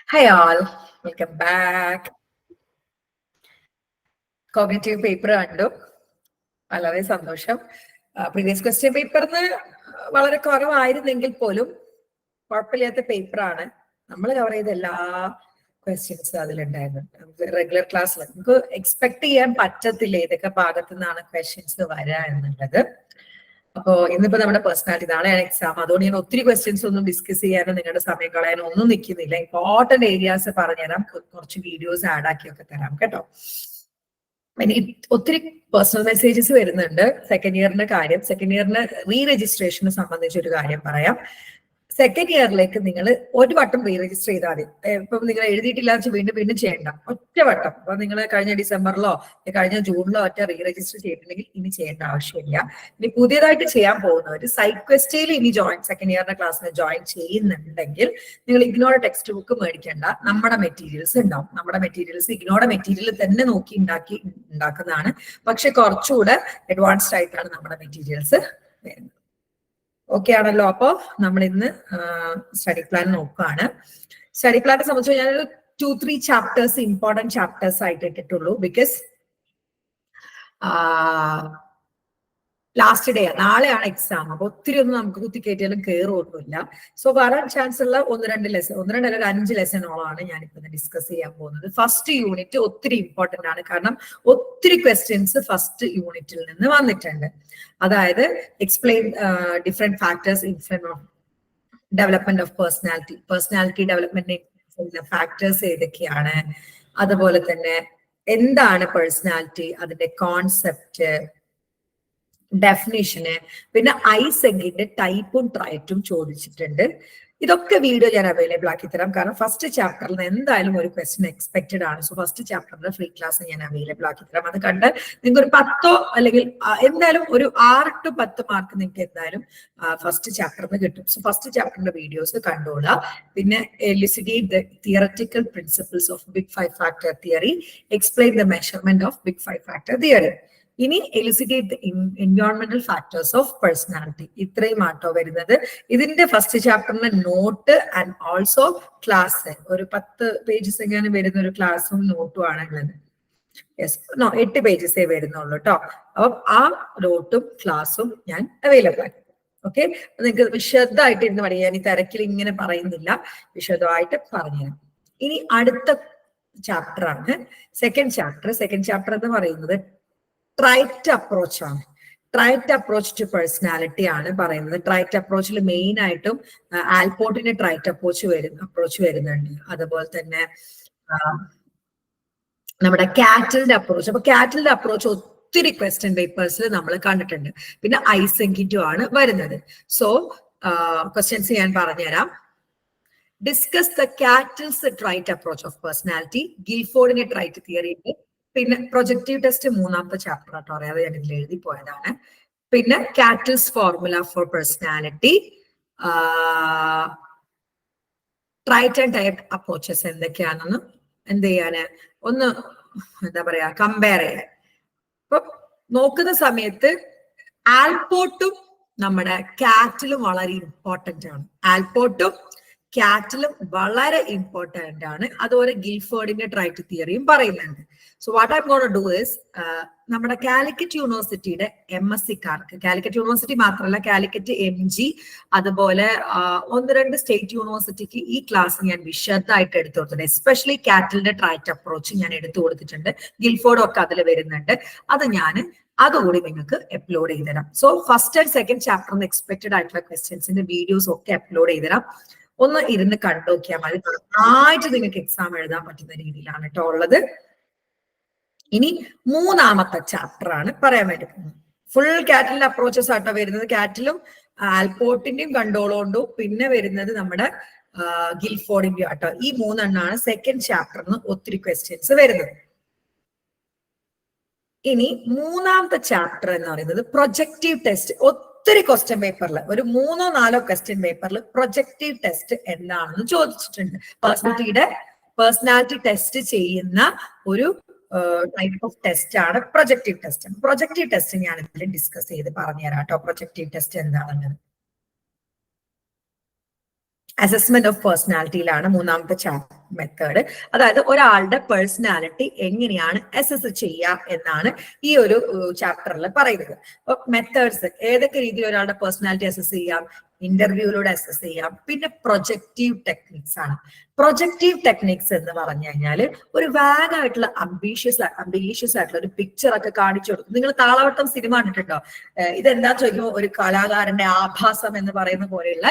Hi all, welcome back. Cognitive paper Anto. വളരെ സന്തോഷം. Previous question പേപ്പറിന് വളരെ കുറവായിരുന്നെങ്കിൽ പോലും കുഴപ്പമില്ലാത്ത പേപ്പറാണ്. നമ്മൾ കവർ ചെയ്ത എല്ലാ ക്വസ്റ്റ്യൻസ് അതിലുണ്ടായിരുന്നു. റെഗുലർ ക്ലാസ്സിൽ നമുക്ക് എക്സ്പെക്ട് ചെയ്യാൻ പറ്റത്തില്ല ഏതൊക്കെ ഭാഗത്തു നിന്നാണ് ക്വസ്റ്റ്യൻസ് വരാ എന്നുള്ളത്. അപ്പോ ഇന്നിപ്പോ നമ്മുടെ പേഴ്സണാലിറ്റി, നാളെയാണ് എക്സാം. അതുകൊണ്ട് ഞാൻ ഒത്തിരി ക്വസ്റ്റ്യൻസ് ഒന്നും ഡിസ്കസ് ചെയ്യാനോ നിങ്ങളുടെ സമയം കളയാനോ ഒന്നും നിൽക്കുന്നില്ല. ഇമ്പോർട്ടന്റ് ഏരിയാസ് പറഞ്ഞുതരാം, കുറച്ച് വീഡിയോസ് ആഡ് ആക്കിയൊക്കെ തരാം കേട്ടോ. ഇനി ഒത്തിരി പേഴ്സണൽ മെസ്സേജസ് വരുന്നുണ്ട്. സെക്കൻഡ് ഇയറിന്റെ കാര്യം, സെക്കൻഡ് ഇയറിന് റീ രജിസ്ട്രേഷനെ സംബന്ധിച്ചൊരു കാര്യം പറയാം. സെക്കൻഡ് ഇയറിലേക്ക് നിങ്ങൾ ഒരു വട്ടം റീ രജിസ്റ്റർ ചെയ്താൽ മതി. ഇപ്പം നിങ്ങൾ എഴുതിയിട്ടില്ല വീണ്ടും വീണ്ടും ചെയ്യണ്ട, ഒറ്റ വട്ടം. അപ്പൊ നിങ്ങൾ കഴിഞ്ഞ ഡിസംബറിലോ കഴിഞ്ഞ ജൂണിലോ ഒറ്റ റീ രജിസ്റ്റർ ചെയ്തിട്ടുണ്ടെങ്കിൽ ഇനി ചെയ്യേണ്ട ആവശ്യമില്ല. ഇനി പുതിയതായിട്ട് ചെയ്യാൻ പോകുന്നവർ സൈക്വസ്റ്റയിൽ ഇനി സെക്കൻഡ് ഇയറിന്റെ ക്ലാസ്സിന് ജോയിൻ ചെയ്യുന്നുണ്ടെങ്കിൽ നിങ്ങൾ ഇഗ്നോയുടെ ടെക്സ്റ്റ് ബുക്ക് മേടിക്കേണ്ട. നമ്മുടെ മെറ്റീരിയൽസ് ഉണ്ടാവും. നമ്മുടെ മെറ്റീരിയൽസ് ഇഗ്നോയുടെ മെറ്റീരിയൽ തന്നെ നോക്കി ഉണ്ടാക്കുന്നതാണ്. പക്ഷെ കുറച്ചുകൂടെ അഡ്വാൻസ്ഡ് ആയിട്ടാണ് നമ്മുടെ മെറ്റീരിയൽസ് വരുന്നത്. ഓക്കെ ആണല്ലോ? അപ്പോ നമ്മൾ ഇന്ന് സ്റ്റഡി പ്ലാൻ നോക്കുകയാണ്. സ്റ്റഡി പ്ലാനെ സംബന്ധിച്ച് ഞാനൊരു 2-3 ചാപ്റ്റേഴ്സ് ഇമ്പോർട്ടന്റ് ചാപ്റ്റേഴ്സ് ആയിട്ട് ഇട്ടിട്ടുള്ളൂ. ബിക്കോസ് ലാസ്റ്റ് ഡേ നാളെയാണ് എക്സാം. അപ്പൊ ഒത്തിരി ഒന്നും നമുക്ക് കുത്തിക്കയറ്റിയാലും കയറൊന്നുമില്ല. സോ വരാൻ ചാൻസ് ഉള്ള 1-2 5 ലെസണോളാണ് ഞാനിപ്പോ ഡിസ്കസ് ചെയ്യാൻ പോകുന്നത്. ഫസ്റ്റ് യൂണിറ്റ് ഒത്തിരി ഇമ്പോർട്ടന്റ് ആണ്. കാരണം ഒത്തിരി ക്വസ്റ്റ്യൻസ് ഫസ്റ്റ് യൂണിറ്റിൽ നിന്ന് വന്നിട്ടുണ്ട്. അതായത് explain different factors influence of development of personality development factors ഏതൊക്കെയാണ്, അതുപോലെ തന്നെ എന്താണ് പേഴ്സണാലിറ്റി, അതിന്റെ കോൺസെപ്റ്റ്, ഡെഫിനിഷന്, പിന്നെ ഐസെങ്കിന്റെ ടൈപ്പും ട്രൈറ്റും ചോദിച്ചിട്ടുണ്ട്. ഇതൊക്കെ വീഡിയോ ഞാൻ അവൈലബിൾ ആക്കി തരാം. കാരണം ഫസ്റ്റ് ചാപ്റ്ററിൽ നിന്ന് എന്തായാലും ഒരു ക്വസ്റ്റ്യൻ എക്സ്പെക്റ്റഡ് ആണ്. സോ ഫസ്റ്റ് ചാപ്റ്ററിന്റെ ഫ്രീ ക്ലാസ് ഞാൻ അവൈലബിൾ ആക്കി തരാം. അത് കണ്ട് നിങ്ങൾക്ക് ഒരു 10 അല്ലെങ്കിൽ എന്തായാലും ഒരു 6 to 10 മാർക്ക് നിങ്ങൾക്ക് എന്തായാലും ഫസ്റ്റ് ചാപ്റ്ററിന് കിട്ടും. സോ ഫസ്റ്റ് ചാപ്റ്ററിന്റെ വീഡിയോസ് കണ്ടോളാം. പിന്നെ elucidate the theoretical principles of big 5 factor theory, explain the measurement of big 5 factor theory. ഇനി elucidate the environmental factors of personality. ഇത്രയും ആട്ടോ വരുന്നത്. ഇതിന്റെ ഫസ്റ്റ് ചാപ്റ്ററിന്റെ നോട്ട് ആൻഡ് ഓൾസോ ക്ലാസ് ഒരു 10 പേജസ് എങ്ങനെ വരുന്ന ഒരു ക്ലാസ്സും നോട്ടും ആണുള്ളത്. 8 പേജസേ വരുന്നുള്ളൂ കേട്ടോ. അപ്പം ആ നോട്ടും ക്ലാസ്സും ഞാൻ അവൈലബിൾ ആക്കി. ഓക്കെ, നിങ്ങൾക്ക് വിശദമായിട്ട് ഇരുന്ന് പറയാം. ഞാൻ ഈ തിരക്കിൽ ഇങ്ങനെ പറയുന്നില്ല, വിശദമായിട്ട് പറഞ്ഞുതരാം. ഇനി അടുത്ത ചാപ്റ്റർ ആണ് സെക്കൻഡ് ചാപ്റ്റർ എന്ന് പറയുന്നത് ട്രൈറ്റ് അപ്രോച്ച് ആണ്. ട്രൈറ്റ് അപ്രോച്ച് ടു പേഴ്സണാലിറ്റി ആണ് പറയുന്നത്. ട്രൈറ്റ് അപ്രോച്ചിൽ മെയിൻ ആയിട്ടും ആൽപോർട്ടിന്റെ ട്രൈറ്റ് അപ്രോച്ച് വരുന്നുണ്ട്. അതുപോലെ തന്നെ നമ്മുടെ കാറ്റലിന്റെ അപ്രോച്ച്. അപ്പൊ കാറ്റലിന്റെ അപ്രോച്ച് ഒത്തിരി ക്വസ്റ്റ്യൻ പേപ്പേഴ്സിൽ നമ്മൾ കണ്ടിട്ടുണ്ട്. പിന്നെ ഐസെങ്കിറ്റും ആണ് വരുന്നത്. സോ ക്വസ്റ്റ്യൻസ് ഞാൻ പറഞ്ഞുതരാം. Discuss the Cattell's trait approach of personality. ഗിൽഫോർഡിന്റെ ട്രൈറ്റ് തിയറി. പിന്നെ പ്രൊജക്റ്റീവ് ടെസ്റ്റ് 3ാമത്തെ ചാപ്റ്റർ ആട്ടോ, അറിയാതെ ഞാൻ ഇതിൽ എഴുതി പോയതാണ്. പിന്നെ Cattell's formula for personality, trait and type approaches എന്തൊക്കെയാണെന്ന് എന്ത് ചെയ്യാന് ഒന്ന് എന്താ പറയാ കമ്പയർ ചെയ്യാൻ. അപ്പൊ നോക്കുന്ന സമയത്ത് ആൽപോർട്ടും നമ്മുടെ കാറ്റലും വളരെ ഇമ്പോർട്ടന്റ് ആണ്. ആൽപോർട്ടും കാറ്റലും വളരെ ഇമ്പോർട്ടന്റ് ആണ്. അതുപോലെ ഗിൽഫോർഡിന്റെ ട്രൈറ്റ് തിയറിയും പറയുന്നുണ്ട്. So what I gonna do is നമ്മുടെ കാലിക്കറ്റ് യൂണിവേഴ്സിറ്റിയുടെ MSc-കാർക്ക്, കാലിക്കറ്റ് യൂണിവേഴ്സിറ്റി മാത്രമല്ല കാലിക്കറ്റ് MG, അതുപോലെ 1-2 സ്റ്റേറ്റ് യൂണിവേഴ്സിറ്റിക്ക് ഈ ക്ലാസ് ഞാൻ വിശദമായിട്ട് എടുത്തു കൊടുത്തിട്ടുണ്ട്. എസ്പെഷ്യലി കാറ്റലിന്റെ ട്രൈറ്റ് അപ്രോച്ച് ഞാൻ എടുത്തു കൊടുത്തിട്ടുണ്ട്. ഗിൽഫോർഡും ഒക്കെ അതിൽ വരുന്നുണ്ട്. അത് ഞാൻ അതുകൂടി നിങ്ങൾക്ക് അപ്ലോഡ് ചെയ്തുതരാം. സോ ഫസ്റ്റ് ആൻഡ് സെക്കൻഡ് ചാപ്റ്ററിന് എക്സ്പെക്റ്റഡ് ആയിട്ടുള്ള ക്വസ്റ്റ്യൻസിന്റെ വീഡിയോസ് ഒക്കെ അപ്ലോഡ് ചെയ്തുതരാം. ഒന്ന് ഇരുന്ന് കണ്ടു നോക്കിയാൽ മതി. നന്നായിട്ട് നിങ്ങൾക്ക് എക്സാം എഴുതാൻ പറ്റുന്ന രീതിയിലാണ് കേട്ടോ ഉള്ളത്. ഇനി 3ാമത്തെ ചാപ്റ്റർ ആണ് പറയാൻ വേണ്ടി പോകുന്നത്. ഫുൾ കാറ്റലിന്റെ അപ്രോച്ചസ് ആട്ടോ വരുന്നത്. കാറ്റലും ആൽപോർട്ടിന്റെയും കണ്ടോളുകൊണ്ടും പിന്നെ വരുന്നത് നമ്മുടെ ഗിൽഫോർഡിന്റെയും ആട്ടോ. ഈ 3 എണ്ണമാണ് സെക്കൻഡ് ചാപ്റ്ററിന് ഒത്തിരി ക്വസ്റ്റ്യൻസ് വരുന്നത്. ഇനി 3ാമത്തെ ചാപ്റ്റർ എന്ന് പറയുന്നത് പ്രൊജക്റ്റീവ് ടെസ്റ്റ്. ഒത്തിരി ക്വസ്റ്റ്യൻ പേപ്പറിൽ ഒരു 3-4 ക്വസ്റ്റ്യൻ പേപ്പറിൽ പ്രൊജക്റ്റീവ് ടെസ്റ്റ് എന്താണെന്ന് ചോദിച്ചിട്ടുണ്ട്. പേഴ്സണാലിറ്റി ടെസ്റ്റ് ചെയ്യുന്ന ഒരു ടൈപ്പ് ഓഫ് ടെസ്റ്റ് ആണ് പ്രൊജക്റ്റീവ് ടെസ്റ്റ്. പ്രൊജക്റ്റീവ് ടെസ്റ്റ് ഞാൻ ഇതിൽ ഡിസ്കസ് ചെയ്ത് പറഞ്ഞുതരാം കേട്ടോ. പ്രൊജക്റ്റീവ് ടെസ്റ്റ് എന്താണെന്ന് അസസ്മെന്റ് ഓഫ് പേഴ്സണാലിറ്റിയിലാണ് 3ാമത്തെ ചാപ്റ്റർ. മെത്തേഡ്. അതായത് ഒരാളുടെ പേഴ്സണാലിറ്റി എങ്ങനെയാണ് അസസ് ചെയ്യുക എന്നാണ് ഈ ഒരു ചാപ്റ്ററിൽ പറയുന്നത്. അപ്പൊ മെത്തേഡ്സ് ഏതൊക്കെ രീതിയിൽ ഒരാളുടെ പേഴ്സണാലിറ്റി അസസ് ചെയ്യാം? ഇന്റർവ്യൂയിലൂടെ അസസ് ചെയ്യാം. പിന്നെ പ്രൊജക്റ്റീവ് ടെക്നിക്സ് ആണ്. പ്രൊജക്റ്റീവ് ടെക്നിക്സ് എന്ന് പറഞ്ഞു കഴിഞ്ഞാൽ ഒരു വാഗ് ആയിട്ടുള്ള അംബീഷ്യസ് ആയിട്ടുള്ള ഒരു പിക്ചർ ഒക്കെ കാണിച്ചു കൊടുക്കും. നിങ്ങൾ താളവട്ടം സിനിമ കണ്ടിട്ടുണ്ടോ? ഇതെന്താ ചോദിക്കുമ്പോൾ ഒരു കലാകാരന്റെ ആഭാസം എന്ന് പറയുന്ന പോലെയുള്ള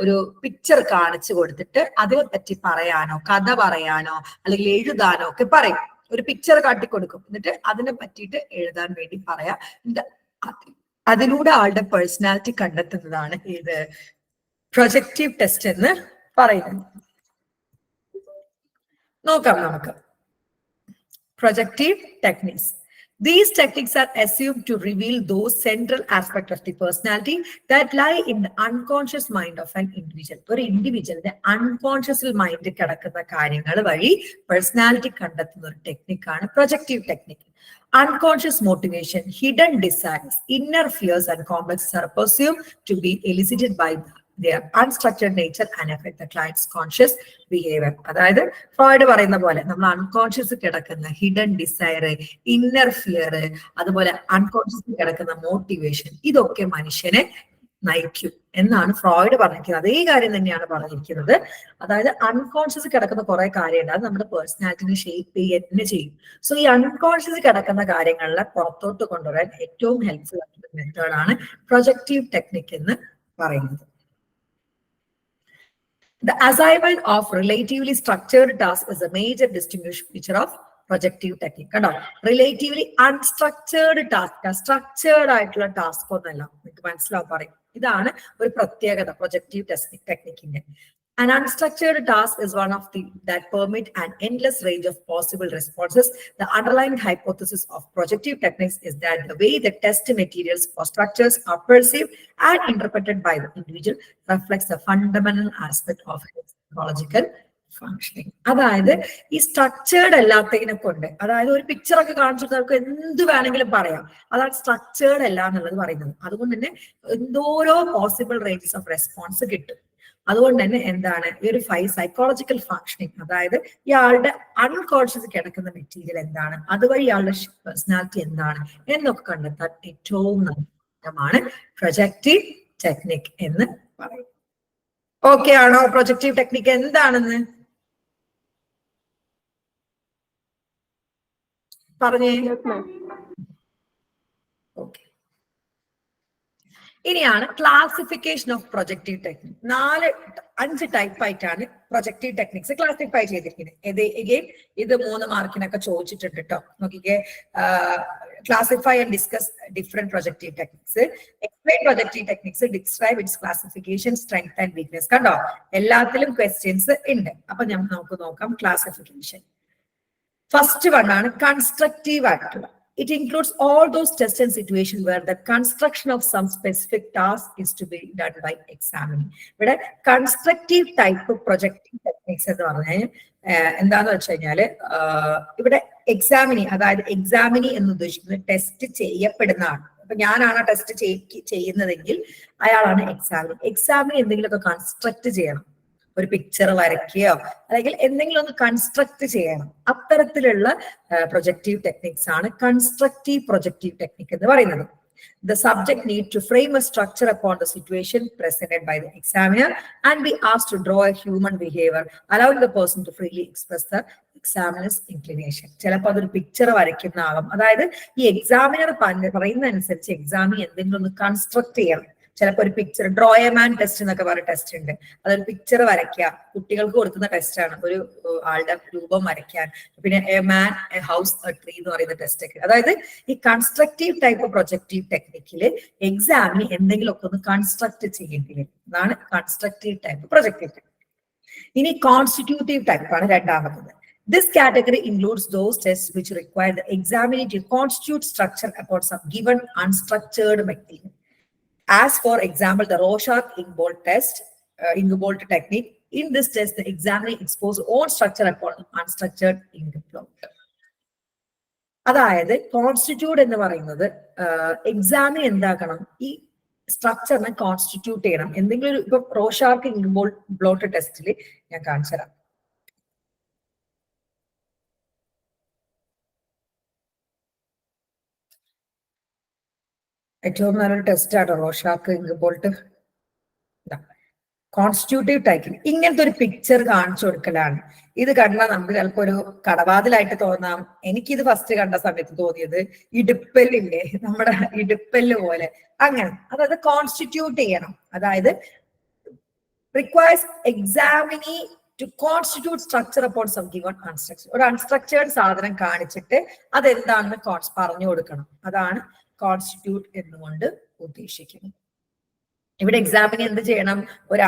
ഒരു പിക്ചർ കാണിച്ചു കൊടുത്തിട്ട് അതിനെ പറ്റി പറയാനോ കഥ പറയാനോ അല്ലെങ്കിൽ എഴുതാനോ ഒക്കെ പറയും. ഒരു പിക്ചർ കാട്ടിക്കൊടുക്കും, എന്നിട്ട് അതിനെ പറ്റിയിട്ട് എഴുതാൻ വേണ്ടി പറയാം. അതിലൂടെ ആളുടെ പേഴ്സണാലിറ്റി കണ്ടെത്തുന്നതാണ് ഇത് പ്രൊജക്റ്റീവ് ടെസ്റ്റ് എന്ന് പറയുന്നത്. നോക്കാം നമുക്ക് projective techniques. These techniques are assumed to reveal those central aspects of the personality that lie in the unconscious mind of an individual. ഒരു ഇൻഡിവിജ്വലിന്റെ അൺകോൺഷ്യസ് മൈൻഡ് കിടക്കുന്ന കാര്യങ്ങൾ വഴി പേഴ്സണാലിറ്റി കണ്ടെത്തുന്ന ഒരു ടെക്നിക്കാണ് projective technique. Unconscious motivation, hidden desires, inner fears and complexes are presumed to be elicited by their unstructured nature and affect the client's conscious behavior. അതായത് Freud പറയുന്ന പോലെ നമ്മൾ അൺകോൺഷ്യസ് കിടക്കുന്ന ഹിഡൻ ഡിസയർ, ഇന്നർ ഫിയർ, അതുപോലെ unconscious കിടക്കുന്ന motivation, ഇതൊക്കെ മനുഷ്യനെ നയിക്കും എന്നാണ് ഫ്രോയിഡ് പറഞ്ഞിരിക്കുന്നത്. അതേ കാര്യം തന്നെയാണ് പറഞ്ഞിരിക്കുന്നത്. അതായത് അൺകോൺഷ്യസ് കിടക്കുന്ന കുറെ കാര്യമുണ്ട്, അത് നമ്മുടെ പേഴ്സണാലിറ്റിനെ ഷേപ്പ് ചെയ്യുക ചെയ്യും. സോ ഈ അൺകോൺഷ്യസ് കിടക്കുന്ന കാര്യങ്ങളിലെ പുറത്തോട്ട് കൊണ്ടുവരാൻ ഏറ്റവും ഹെൽപ്ഫുൾ ആയിട്ടുള്ള മെത്തേഡാണ് പ്രൊജക്റ്റീവ് ടെക്നിക് എന്ന് പറയുന്നത്. The assignment of relatively structured task is a major distinguishing feature of projective technique. കണ്ടോ, റിലേറ്റീവ്ലി അൺസ്ട്രക്ചേർഡ് ടാസ്ക്, സ്ട്രക്ചേർഡ് ആയിട്ടുള്ള ടാസ്ക് ഒന്നല്ല. നിങ്ങൾക്ക് മനസ്സിലാവും പറയും. ഇതാണ് ഒരു പ്രത്യേകത projective ടെക്നിക്കിന്റെ. An unstructured task is one of that permit an endless range of possible responses. The underlying hypothesis of projective techniques is that the way the test materials or structures are perceived and interpreted by the individual reflects the fundamental aspect of his psychological functioning. അതായത് ഈ structured അല്ലാത്തതിനെ കൊണ്ട്, അതായത് ഒരു picture ഒക്കെ കാണിച്ചിട്ട് നമുക്ക് എന്ത് വേണമെങ്കിലും പറയാം, അതാണ് സ്ട്രക്ചേർഡ് അല്ല എന്നുള്ളത് പറയുന്നത്. അതുകൊണ്ട് തന്നെ എന്തോരോ പോസിബിൾ റേഞ്ചസ് ഓഫ് റെസ്പോൺസ് കിട്ടും. അതുകൊണ്ട് തന്നെ എന്താണ് ഈ ഒരു സൈക്കോളജിക്കൽ ഫങ്ഷനിങ്, അതായത് ഇയാളുടെ അൺകോൺഷ്യസ് കിടക്കുന്ന മെറ്റീരിയൽ എന്താണ്, അതുവഴി ഇയാളുടെ പേഴ്സണാലിറ്റി എന്താണ് എന്നൊക്കെ കണ്ടെത്താൻ ഏറ്റവും നല്ലതാണ് പ്രൊജക്റ്റീവ് ടെക്നിക് എന്ന് പറയും. ഓക്കെ ആണോ? പ്രൊജക്റ്റീവ് ടെക്നിക് എന്താണെന്ന് പറഞ്ഞേ. ഓക്കെ, ഇനിയാണ് classification of projective technique. 5 type ആയിട്ടാണ് പ്രൊജക്റ്റീവ് ടെക്നിക്സ് ക്ലാസിഫൈ ചെയ്തിരിക്കുന്നത്. ഇത് 3 മാർക്കിനൊക്കെ ചോദിച്ചിട്ടുണ്ട് കേട്ടോ. നോക്കിക്കേ, classify and discuss different projective techniques, explain projective techniques, describe it's classification, strength and weakness. കണ്ടോ, എല്ലാത്തിലും ക്വസ്റ്റ്യൻസ് ഉണ്ട്. അപ്പൊ നമുക്ക് നോക്കാം ക്ലാസിഫിക്കേഷൻ. ഫസ്റ്റ് വൺ ആണ് കൺസ്ട്രക്റ്റീവ് ആയിട്ടുള്ള. It includes all those tests and situations where the construction of some specific task is to be done by examining. ഇവിടെ constructive type projective techniques എന്ന് പറഞ്ഞാൽ എന്താന്ന് വെച്ച് കഴിഞ്ഞാല് ഇവിടെ എക്സാമിനി, അതായത് എക്സാമിനി എന്ന് ഉദ്ദേശിക്കുന്നത് ടെസ്റ്റ് ചെയ്യപ്പെടുന്ന ആൾ. അപ്പൊ ഞാനാണ് ടെസ്റ്റ് ചെയ്യുന്നതെങ്കിൽ അയാളാണ് എക്സാമിനി. എക്സാമിനി എന്തെങ്കിലുമൊക്കെ കൺസ്ട്രക്ട് ചെയ്യണം, ഒരു പിക്ചർ വരയ്ക്കുകയോ അല്ലെങ്കിൽ എന്തെങ്കിലും ഒന്ന് കൺസ്ട്രക്ട് ചെയ്യണം. അത്തരത്തിലുള്ള പ്രൊജക്റ്റീവ് ടെക്നിക്സ് ആണ് കൺസ്ട്രക്റ്റീവ് പ്രൊജക്റ്റീവ് ടെക്നിക് എന്ന് പറയുന്നത്. The subject need to frame a structure upon the situation presented by the examiner and be asked to draw a human behavior, allowing the person to freely express the examiner's inclination. ചിലപ്പോൾ അതൊരു picture വരയ്ക്കുന്ന ആകും. അതായത് ഈ examiner പറയുന്ന അനുസരിച്ച് എക്സാമിന് എന്തെങ്കിലും ഒന്ന് കൺസ്ട്രക്ട് ചെയ്യണം. ചിലപ്പോൾ ഒരു picture, draw a man test എന്നൊക്കെ പറഞ്ഞ ടെസ്റ്റ് ഉണ്ട്. അതൊരു പിക്ചർ വരയ്ക്കുക, കുട്ടികൾക്ക് കൊടുക്കുന്ന ടെസ്റ്റ് ആണ്, ഒരു ആളുടെ രൂപം വരയ്ക്കാൻ. പിന്നെ a man, A house, A tree എന്ന് പറയുന്ന ടെസ്റ്റ് ഒക്കെ. അതായത് ഈ കൺസ്ട്രക്റ്റീവ് ടൈപ്പ് പ്രൊജക്റ്റീവ് ടെക്നിക്കില് എക്സാമിന് എന്തെങ്കിലുമൊക്കെ ഒന്ന് കൺസ്ട്രക്ട് ചെയ്യേണ്ടി വരും. അതാണ് കൺസ്ട്രക്റ്റീവ് ടൈപ്പ് പ്രൊജക്റ്റീവ് ടെക്നിക്. ഇനി കോൺസ്റ്റിറ്റ്യൂട്ടീവ് ടൈപ്പ് ആണ് രണ്ടാമത്തത്. This category includes those tests which require the examiner to constitute structure upon some given unstructured material. As for example, the Rorschach-Ingold test, Ingold technique. In this test, the examiner exposes own structure upon unstructured ink blot. അതായത് constitute എന്ന് പറയുന്നത് എക്സാമിന് എന്താക്കണം, ഈ സ്ട്രക്ചറിനെ constitute ചെയ്യണം. എന്തെങ്കിലും ഇപ്പൊ റോഷാർക്ക് ഇൻഗോൾഡ് bloat ടെസ്റ്റിൽ ഞാൻ കാണിച്ചു തരാം. ഏറ്റവും നല്ലൊരു ടെസ്റ്റാണ് റോഷാക്ക് ഇങ്ക്ബോൾട്ട്. കോൺസ്റ്റിറ്റ്യൂട്ടീവ് ടൈപ്പിംഗ് ഇങ്ങനത്തെ ഒരു പിക്ചർ കാണിച്ചു കൊടുക്കലാണ്. ഇത് കണ്ടാൽ നമുക്ക് ചിലപ്പോ ഒരു കടവാതിലായിട്ട് തോന്നാം. എനിക്കിത് ഫസ്റ്റ് കണ്ട സമയത്ത് തോന്നിയത് ഇടുപ്പല്ലില്ലേ, നമ്മുടെ ഇടുപ്പല്ല് പോലെ അങ്ങനെ. അതായത് കോൺസ്റ്റിറ്റ്യൂട്ട് ചെയ്യണം, അതായത് requires examinee to constitute structure upon some given unstructured. ഒരു അൺസ്ട്രക്ചേർഡ് സാധനം കാണിച്ചിട്ട് അതെന്താണെന്ന് പറഞ്ഞു കൊടുക്കണം. അതാണ് കോൺസ്റ്റിറ്റ്യൂട്ട് എന്നുകൊണ്ട് ഉദ്ദേശിക്കുന്നത്. ഇവിടെ എക്സാമിന് എന്ത് ചെയ്യണം? ഒരു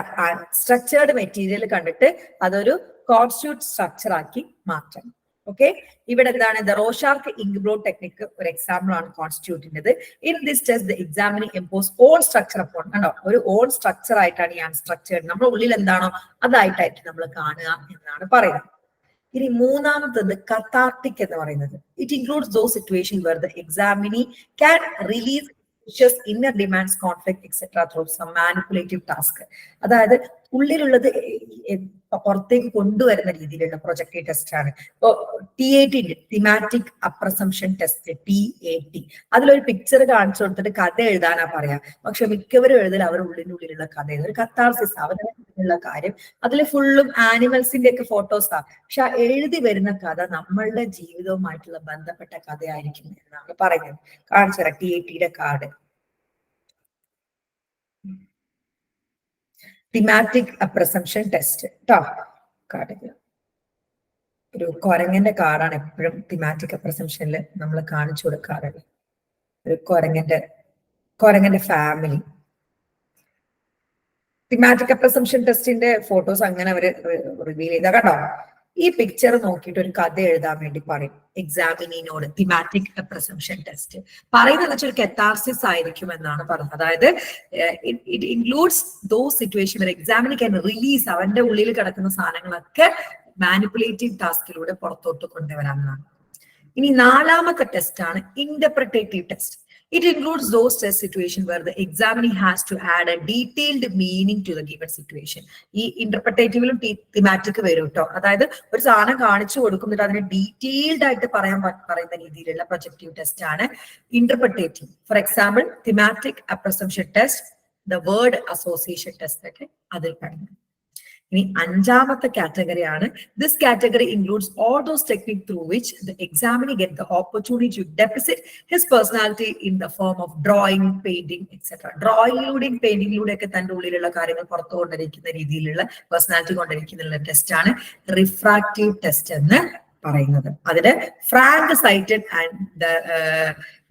സ്ട്രക്ചേർഡ് മെറ്റീരിയൽ കണ്ടിട്ട് അതൊരു കോൺസ്റ്റിറ്റ്യൂട്ട് സ്ട്രക്ചർ ആക്കി മാറ്റണം. ഓക്കെ, ഇവിടെ എന്താണ് ദ റോഷാർക്ക് ഇങ്ക്ബ്ലോട്ട് ടെക്നിക് ഒരു എക്സാമ്പിൾ ആണ് കോൺസ്റ്റിറ്റ്യൂട്ടിൻ്റെത്. ഇൻ ദിസ് ടെസ്റ്റ് ദ എക്സാമിന് ഇമ്പോസ് ഓൺ സ്ട്രക്ചർ അപ്പോൺ. കണ്ടോ, ഒരു ഓൺ സ്ട്രക്ചർ ആയിട്ടാണ് ഈ അൺസ്ട്രക്ചേർഡ്, നമ്മുടെ ഉള്ളിൽ എന്താണോ അതായിട്ടായിട്ട് നമ്മൾ കാണുക എന്നാണ് പറയുന്നത്. ഇനി മൂന്നാമത്തത് കത്താർട്ടിക് എന്ന് പറയുന്നത്. It includes those situation where the examinee can release inner demands, conflict, etc. through some manipulative task. അതായത് ഉള്ളിലുള്ളത് പുറത്തേക്ക് കൊണ്ടുവരുന്ന രീതിയിലുള്ള പ്രൊജക്റ്റീവ് ടെസ്റ്റ് ആണ്. ഇപ്പോ TAT thematic apperception test, TAT, അതിലൊരു പിക്ചർ കാണിച്ചു കൊടുത്തിട്ട് കഥ എഴുതാനാ പറയാ. പക്ഷെ മിക്കവരും എഴുതൽ അവരുടെ ഉള്ളിലുള്ള കഥ, ഒരു കത്താർസിസ്, അവരുടെ കാര്യം. അതിൽ ഫുള്ളും ആനിമൽസിന്റെ ഒക്കെ ഫോട്ടോസാ. പക്ഷെ എഴുതി വരുന്ന കഥ നമ്മളുടെ ജീവിതവുമായിട്ടുള്ള ബന്ധപ്പെട്ട കഥയായിരിക്കും എന്നാണ് പറയുന്നത്. കാണിച്ചു തരാം TATയുടെ കാർഡ്. തിമാറ്റിക് അപ്രസംഷൻ ടെസ്റ്റ് ട്ടോ. കാർഡ് ഒരു കുരങ്ങന്റെ കാർഡാണ് എപ്പോഴും തിമാറ്റിക് അപ്രസംഷനിൽ നമ്മൾ കാണിച്ചു കൊടുക്കാറുള്ളത്. ഒരു കുരങ്ങന്റെ ഫാമിലി. തിമാറ്റിക് അപ്രസംഷൻ ടെസ്റ്റിന്റെ ഫോട്ടോസ് അങ്ങനെ അവര് റിവീൽ ചെയ്ത. കേട്ടോ, ഈ പിക്ചർ നോക്കിയിട്ട് ഒരു കഥ എഴുതാൻ വേണ്ടി പറയും എക്സാമിനോട്. തിമാറ്റിക് അപ്രസംഷൻ ടെസ്റ്റ് പറയുന്നത് വെച്ചാൽ ഒരു കെത്താർസിസ് ആയിരിക്കും എന്നാണ് പറയുന്നത്. അതായത് it includes those situation were എക്സാമിന് ക്യാൻ റിലീസ്, അവന്റെ ഉള്ളിൽ കിടക്കുന്ന സാധനങ്ങളൊക്കെ മാനിപ്പുലേറ്റീവ് ടാസ്കിലൂടെ പുറത്തോട്ട് കൊണ്ടുവരാമെന്നാണ്. ഇനി നാലാമത്തെ ടെസ്റ്റ് ആണ് ഇന്റർപ്രിറ്റേറ്റീവ് test. It includes those test situations where the examinee has to add a detailed meaning to the given situation. ഈ ഇന്റർപ്രിറ്റേറ്റീവിലും തിമാറ്റിക് വരും കേട്ടോ. അതായത് ഒരു സാധനം കാണിച്ചു കൊടുക്കുന്നിട്ട് അതിനെ ഡീറ്റെയിൽഡ് ആയിട്ട് പറയുന്ന രീതിയിലുള്ള പ്രൊജക്റ്റീവ് ടെസ്റ്റ് ആണ് interpretative. For example thematic apperception test, the word association test ഒക്കെ അതിൽ പെടുന്നു. ഇനി അഞ്ചാമത്തെ കാറ്റഗറിയാണ്. This category includes all those technique through which the examiner get the opportunity to deposit his personality in the form of drawing, painting etcetera. ഡ്രോയിങ്ങിലൂടെയും പെയിന്റിങ്ങിലൂടെ ഒക്കെ തന്റെ ഉള്ളിലുള്ള കാര്യങ്ങൾ പുറത്തു കൊണ്ടിരിക്കുന്ന രീതിയിലുള്ള പേഴ്സണാലിറ്റി കൊണ്ടിരിക്കുന്ന ടെസ്റ്റ് ആണ് റിഫ്രാക്റ്റീവ് ടെസ്റ്റ് എന്ന് പറയുന്നത്. അതില് Frank cited and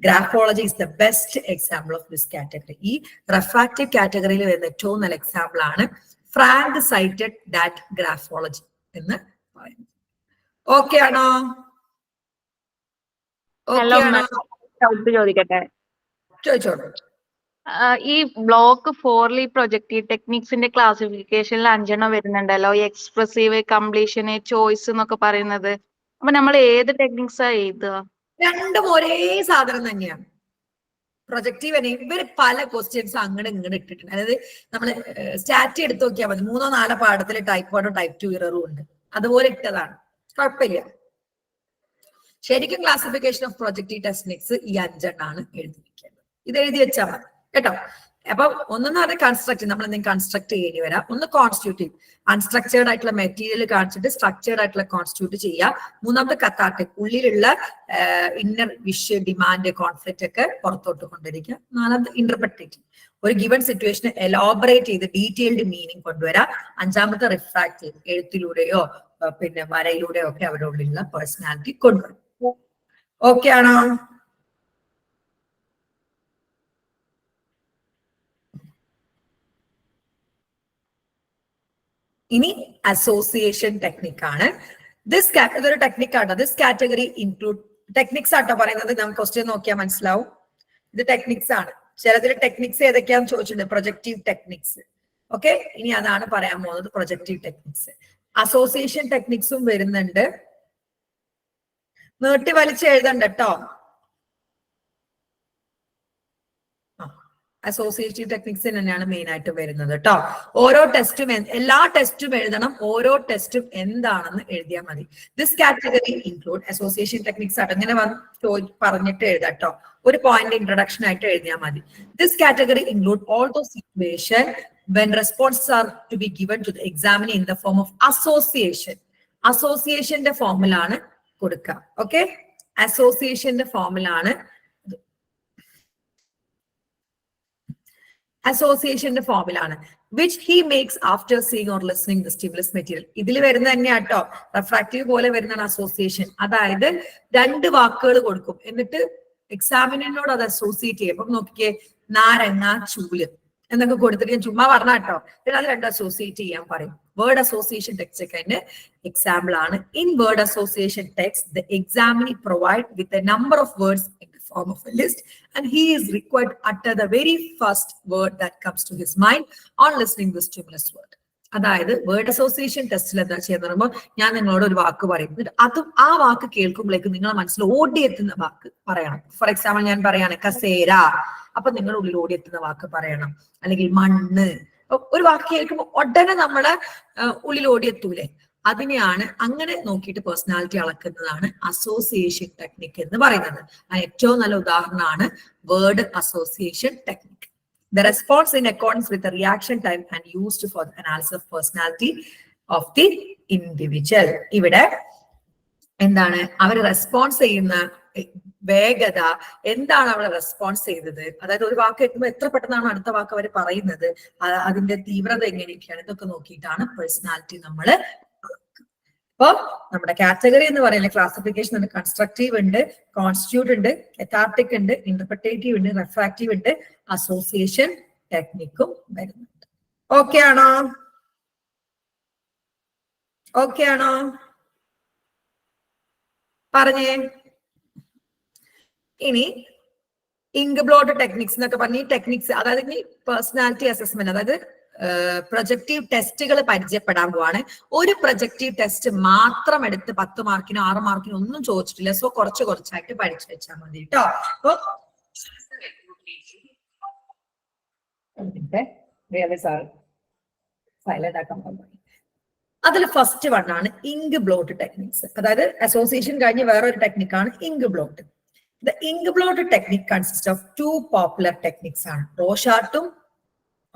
graphology is the best example of this category. ഈ റിഫ്രാക്റ്റീവ് കാറ്റഗറിയിൽ വരുന്ന ഏറ്റവും നല്ല എക്സാമ്പിൾ ആണ് ഫ്രാങ്ക് സൈറ്റഡ് ദാറ്റ് ഗ്രാഫോളജി എന്ന് പറയുന്നത്. ഓക്കെ ആണോ? ചോദിക്കട്ടെ? ചോദിച്ചോളൂ. ഈ ബ്ലോക്ക് 4 പ്രൊജക്റ്റീവ് ടെക്നിക്സിന്റെ ക്ലാസിഫിക്കേഷനിൽ 5 വരുന്നുണ്ടല്ലോ, എക്സ്പ്രസീവ്, കംപ്ലീഷൻ, ചോയ്സ് എന്നൊക്കെ പറയുന്നത്. അപ്പൊ നമ്മൾ ഏത് ടെക്നിക്സാ എഴുതുക? രണ്ടും ഒരേ സാധനം തന്നെയാണ്. പ്രൊജക്റ്റീവ് തന്നെ. ഇവര് പല ക്വസ്റ്റ്യൻസ് അങ്ങോട്ട് ഇങ്ങോട്ട് ഇട്ടിട്ടുണ്ട്. അതായത് നമ്മള് സ്റ്റാറ്റി എടുത്ത് നോക്കിയാൽ മതി. 3-4 പാഠത്തിൽ ടൈപ്പ് 1 ടൈപ്പ് 2 ഇററും ഉണ്ട്. അതുപോലെ ഇട്ടതാണ്, കുഴപ്പമില്ല. ശരിക്കും ക്ലാസിഫിക്കേഷൻ ഓഫ് പ്രൊജക്റ്റീവ് ടെക്നിക്സ് ഈ 5 എഴുതി വെക്കേണ്ടത്. ഇത് എഴുതി വെച്ചാൽ മതി കേട്ടോ. അപ്പൊ ഒന്നെന്ന് പറഞ്ഞാൽ കൺസ്ട്രക്ട്, നമ്മൾ എന്തെങ്കിലും കൺസ്ട്രക്ട് ചെയ്യേണ്ടി വരാം. ഒന്ന് കോൺസ്റ്റിറ്റ്യൂട്ടീവ്, അൺസ്ട്രക്ചേർഡ് ആയിട്ടുള്ള മെറ്റീരിയൽ കാണിച്ചിട്ട് സ്ട്രക്ചേർഡ് ആയിട്ടുള്ള കോൺസ്റ്റിറ്റ്യൂട്ട് ചെയ്യുക. മൂന്നാമത്തെ കത്താർട്ടിക്, ഉള്ളിലുള്ള ഇന്നർ വിഷ്, ഡിമാൻഡ്, കോൺഫ്ലിക്റ്റ് ഒക്കെ പുറത്തോട്ട് കൊണ്ടിരിക്കുക. നാലാമത്തെ ഇന്റർപ്രിറ്റേറ്റീവ്, ഒരു ഗിവൺ സിറ്റുവേഷനെ എലോബറേറ്റ് ചെയ്ത് ഡീറ്റെയിൽഡ് മീനിങ് കൊണ്ടുവരാം. അഞ്ചാമത്തെ റിഫ്രാക്റ്റീവ്, എഴുത്തിലൂടെയോ പിന്നെ വരയിലൂടെയോ ഒക്കെ അവരുടെ ഉള്ളിലുള്ള പേഴ്സണാലിറ്റി കൊണ്ടുവരും. ഓക്കെ ആണോ? ഇനി അസോസിയേഷൻ ടെക്നിക് ആണ്. ഇതൊരു ടെക്നിക്കാണ്. ദിസ് കാറ്റഗറി ഇൻക്ലൂഡ് ടെക്നിക്സ് ആട്ടോ പറയുന്നത്. നമുക്ക് ക്വസ്റ്റ്യൻ നോക്കിയാൽ മനസ്സിലാവും. ഇത് ടെക്നിക്സ് ആണ്. ചിലതിൽ ടെക്നിക്സ് ഏതൊക്കെയാന്ന് ചോദിച്ചിട്ടുണ്ട്. Projective techniques. ഓക്കെ, ഇനി അതാണ് പറയാൻ പോകുന്നത്, പ്രൊജക്റ്റീവ് ടെക്നിക്സ്. അസോസിയേഷൻ ടെക്നിക്സും വരുന്നുണ്ട്. നീട്ടി വലിച്ച് എഴുതണ്ട കേട്ടോ. അസോസിയേറ്റീവ് ടെക്നിക്സ് തന്നെയാണ് മെയിൻ ആയിട്ട് വരുന്നത് കേട്ടോ. ഓരോ ടെസ്റ്റും എല്ലാ ടെസ്റ്റും എഴുതണം, ഓരോ ടെസ്റ്റും എന്താണെന്ന് എഴുതിയാൽ മതി. This category include association techniques അടങ്ങനെ പറഞ്ഞിട്ട് എഴുതാം കേട്ടോ. ഒരു പോയിന്റ് ഇൻട്രൊഡക്ഷൻ ആയിട്ട് എഴുതിയാൽ മതി. This category include all those situation when responses are to be given to the examinee in the form of association. അസോസിയേഷന്റെ ഫോമിലാണ് കൊടുക്കുക. ഓക്കെ, അസോസിയേഷന്റെ ഫോമിലാണ് അസോസിയേഷന്റെ ഫോമിലാണ് which he makes after seeing or listening the stimulus material. ഇതിൽ വരുന്ന തന്നെയാട്ടോ refractive പോലെ വരുന്നതാണ് അസോസിയേഷൻ. അതായത് രണ്ട് വാക്കുകൾ കൊടുക്കും, എന്നിട്ട് എക്സാമിനോട് അത് അസോസിയേറ്റ് ചെയ്യും. അപ്പം നോക്കിക്കേ, നാരങ്ങ, ചൂല് എന്നൊക്കെ കൊടുത്തിട്ട് ഞാൻ ചുമ്മാ പറഞ്ഞ കേട്ടോ, പിന്നെ അത് രണ്ടും അസോസിയേറ്റ് ചെയ്യാൻ പറയും. വേർഡ് അസോസിയേഷൻ ടെക്സ്റ്റ് ഒക്കെ അതിന്റെ എക്സാമ്പിൾ ആണ്. In word association text the examinee provide with a number of words in the form of A list and he is required to utter the very first word that comes to his mind on listening the stimulus word. അതായത് word association ടെസ്റ്റിൽ എന്താ ചെയ്യുന്ന പറയുമ്പോൾ ഞാൻ നിങ്ങളോട് ഒരു വാക്ക് പറയും, എന്നിട്ട് അതും ആ വാക്ക് കേൾക്കുമ്പോഴേക്ക് നിങ്ങളുടെ മനസ്സിൽ ഓടിയെത്തുന്ന വാക്ക് പറയണം. ഫോർ എക്സാമ്പിൾ ഞാൻ പറയാണ് കസേര, അപ്പൊ നിങ്ങളുടെ ഉള്ളിൽ ഓടിയെത്തുന്ന വാക്ക് പറയണം. അല്ലെങ്കിൽ മണ്ണ്, ഒരു വാക്ക് കേൾക്കുമ്പോൾ ഉടനെ നമ്മളെ ഉള്ളിൽ ഓടിയെത്തൂലേ, അതിനെയാണ് അങ്ങനെ നോക്കിയിട്ട് പേഴ്സണാലിറ്റി അളക്കുന്നതാണ് അസോസിയേഷൻ ടെക്നിക് എന്ന് പറയുന്നത്. അതിന് ഏറ്റവും നല്ല ഉദാഹരണമാണ് word association technique. The response in accordance with the reaction time and used for the analysis of personality of the individual. ഇവിടെ എന്താണ് അവർ റെസ്പോൺസ് ചെയ്യുന്ന വേഗത, എന്താണ് അവിടെ റെസ്പോൺസ് ചെയ്തത്, അതായത് ഒരു വാക്ക് കേൾക്കുമ്പോൾ എത്ര പെട്ടെന്നാണ് അടുത്ത വാക്ക് അവർ പറയുന്നത്, അതിന്റെ തീവ്രത എങ്ങനെയൊക്കെയാണ്, ഇതൊക്കെ നോക്കിയിട്ടാണ് പേഴ്സണാലിറ്റി നമ്മൾ. അപ്പൊ നമ്മുടെ കാറ്റഗറി എന്ന് പറയുന്നത് ക്ലാസിഫിക്കേഷൻ ഉണ്ട്. കൺസ്ട്രക്റ്റീവ് ഉണ്ട്, കോൺസ്റ്റിറ്റ്യൂട്ട് ഉണ്ട്, കെഥാർട്ടിക് ഉണ്ട്, ഇന്റർപ്രിറ്റേറ്റീവ് ഉണ്ട്, റിഫ്രാക്റ്റീവ് ഉണ്ട്, അസോസിയേഷൻ ടെക്നിക്കും വരുന്നുണ്ട്. ഓക്കെ ആണോ? ഓക്കെ ആണോ? പറഞ്ഞേ. ഇനി ഇങ്ക് ബ്ലോട്ട് ടെക്നിക്സ് എന്നൊക്കെ പറഞ്ഞ ഈ ടെക്നിക്സ്, അതായത് ഇനി പേഴ്സണാലിറ്റി അസസ്മെന്റ്, അതായത് പ്രൊജക്റ്റീവ് ടെസ്റ്റുകൾ പരിചയപ്പെടാൻ പോവാണ്. ഒരു പ്രൊജക്റ്റീവ് ടെസ്റ്റ് മാത്രം എടുത്ത് 10 മാർക്കിനോ 6 മാർക്കിനോ ഒന്നും ചോദിച്ചിട്ടില്ല. സോ കുറച്ച് കുറച്ചായിട്ട് പഠിച്ചു വെച്ചാൽ മതി കേട്ടോ. അപ്പൊ സൈലന്റ് ആക്കാൻ പോകും. അതിൽ ഫസ്റ്റ് വൺ ആണ് ഇങ്ക് ബ്ലോട്ട് ടെക്നിക്സ്. അതായത് അസോസിയേഷൻ കഴിഞ്ഞ് വേറൊരു ടെക്നിക്കാണ് ink blot. The ink blot technique consists of two popular techniques ആണ്. റോഷാർട്ടും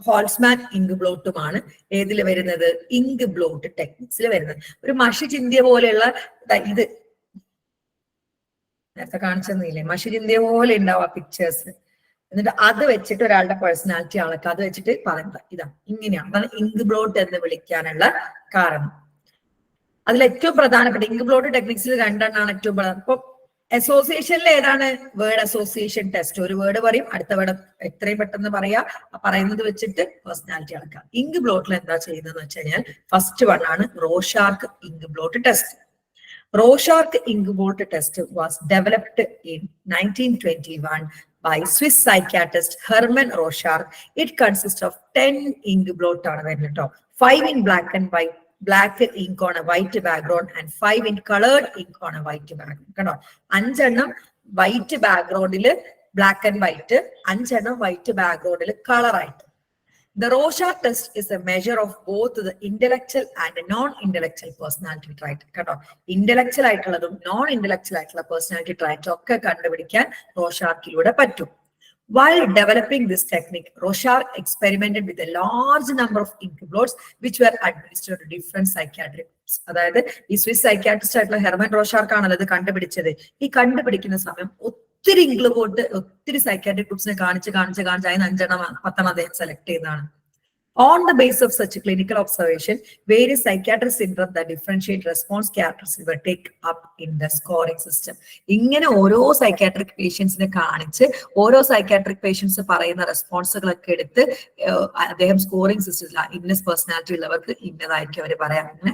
ഹോൾസ്മാൻ ഇങ്ക് ബ്ലോട്ടുമാണ് ഏതിൽ വരുന്നത്? ഇങ്ക് ബ്ലോട്ട് ടെക്നിക്സിൽ വരുന്നത്. ഒരു മഷി ചിന്തിയ പോലെയുള്ള ഇത് നേരത്തെ കാണിച്ചെന്നില്ലേ, മഷി ചിന്തിയ പോലെ ഉണ്ടാവും ആ പിക്ചേഴ്സ്. എന്നിട്ട് അത് വെച്ചിട്ട് ഒരാളുടെ പേഴ്സണാലിറ്റി അളക്കുക, അത് വെച്ചിട്ട് പറയുന്നത് ഇതാ ഇങ്ങനെയാണ്. അതാണ് ഇങ്ക് ബ്ലോട്ട് എന്ന് വിളിക്കാനുള്ള കാരണം. അതിൽ ഏറ്റവും പ്രധാനപ്പെട്ട ഇങ്ക് ബ്ലോട്ട് ടെക്നിക്സിൽ രണ്ടെണ്ണമാണ് ഏറ്റവും പ്രധാനം. ഇപ്പൊ അസോസിയേഷനിൽ ഏതാണ്? Word association test. ഒരു വേർഡ് പറയും, അടുത്ത വേർഡ് എത്രയും പെട്ടെന്ന് പറയാ, പറയുന്നത് വെച്ചിട്ട് പേഴ്സണാലിറ്റി അളക്കാം. ഇങ്ക് ബ്ലോട്ടിൽ എന്താ ചെയ്യുന്നത് വെച്ച് കഴിഞ്ഞാൽ ഫസ്റ്റ് വൺ ആണ് Rorschach ink blot test. Rorschach ink blot test was developed in 1921 by Swiss psychiatrist Hermann Rorschach. It consists of 10 ink blot ആണ് വരുന്നത് കേട്ടോ. 5 in black ink on a white background and 5 in colored ink on a white background. കേട്ടോ, 5 എണ്ണം white ബാക്ക്ഗ്രൗണ്ടിൽ black and white, 5 എണ്ണം white ബാക്ക്ഗ്രൗണ്ടിൽ colour ആയിട്ട്. The Rorschach test is a measure of both the intellectual and non-intellectual personality trait. കേട്ടോ, intellectual ആയിട്ടുള്ളതും non intellectual ആയിട്ടുള്ള personality trait ഒക്കെ കണ്ടുപിടിക്കാൻ റോഷാർക്കിലൂടെ പറ്റും. While developing this technique, Rorschach experimented with a large number of ink blots which were administered to different psychiatric groups. അതായത് ഈ Swiss psychiatrist ആയിട്ടുള്ള Hermann റോഷാർക്ക് ആണല്ലോ ഇത് കണ്ടുപിടിച്ചത്. ഈ കണ്ടുപിടിക്കുന്ന സമയം ഒത്തിരി ഇങ്ക് ബ്ലോട്ട് ഒത്തിരി സൈക്യാട്രിക് ഗ്രൂപ്പ്സിനെ കാണിച്ച് അതിന് 5 എണ്ണം 10 എണ്ണം അദ്ദേഹം സെലക്ട് ചെയ്തതാണ്. On the basis of such clinical observation, various psychiatrists interpret the differentiate response characteristics were taken up in the scoring system. ഇങ്ങനെ ഓരോ സൈക്യാട്രിക് പേഷ്യൻസിനെ കാണിച്ച് ഓരോ സൈക്യാട്രിക് പേഷ്യൻസ് പറയുന്ന റെസ്പോൺസുകളൊക്കെ എടുത്ത് അദ്ദേഹം സ്കോറിംഗ് സിസ്റ്റത്തിൽ ഇന്ന പേഴ്സണാലിറ്റി ഉള്ളവർക്ക് ഇന്നതായിരിക്കും അവർ പറയാം. അങ്ങനെ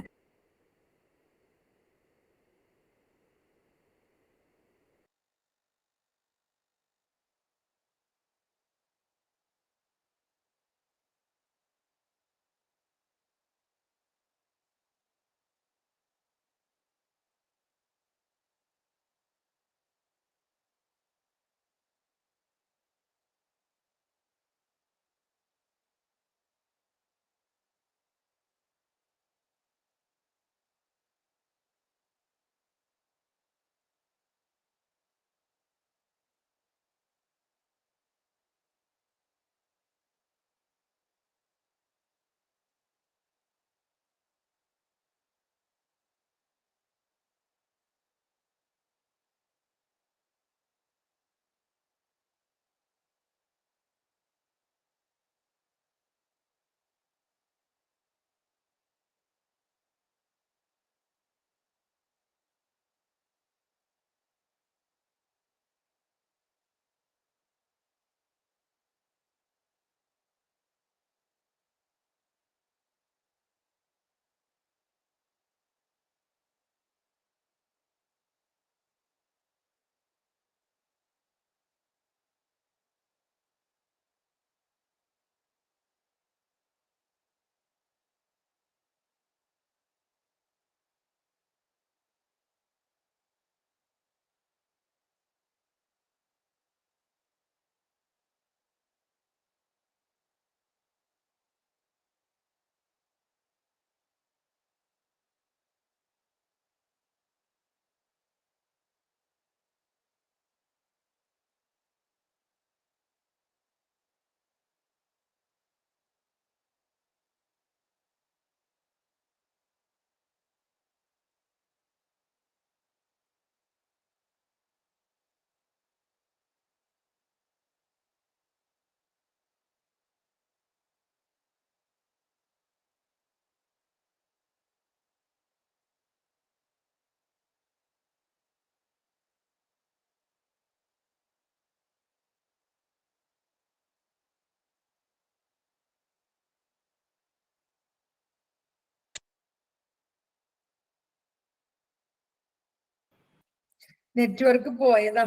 നെറ്റ്വർക്ക് പോയതാ.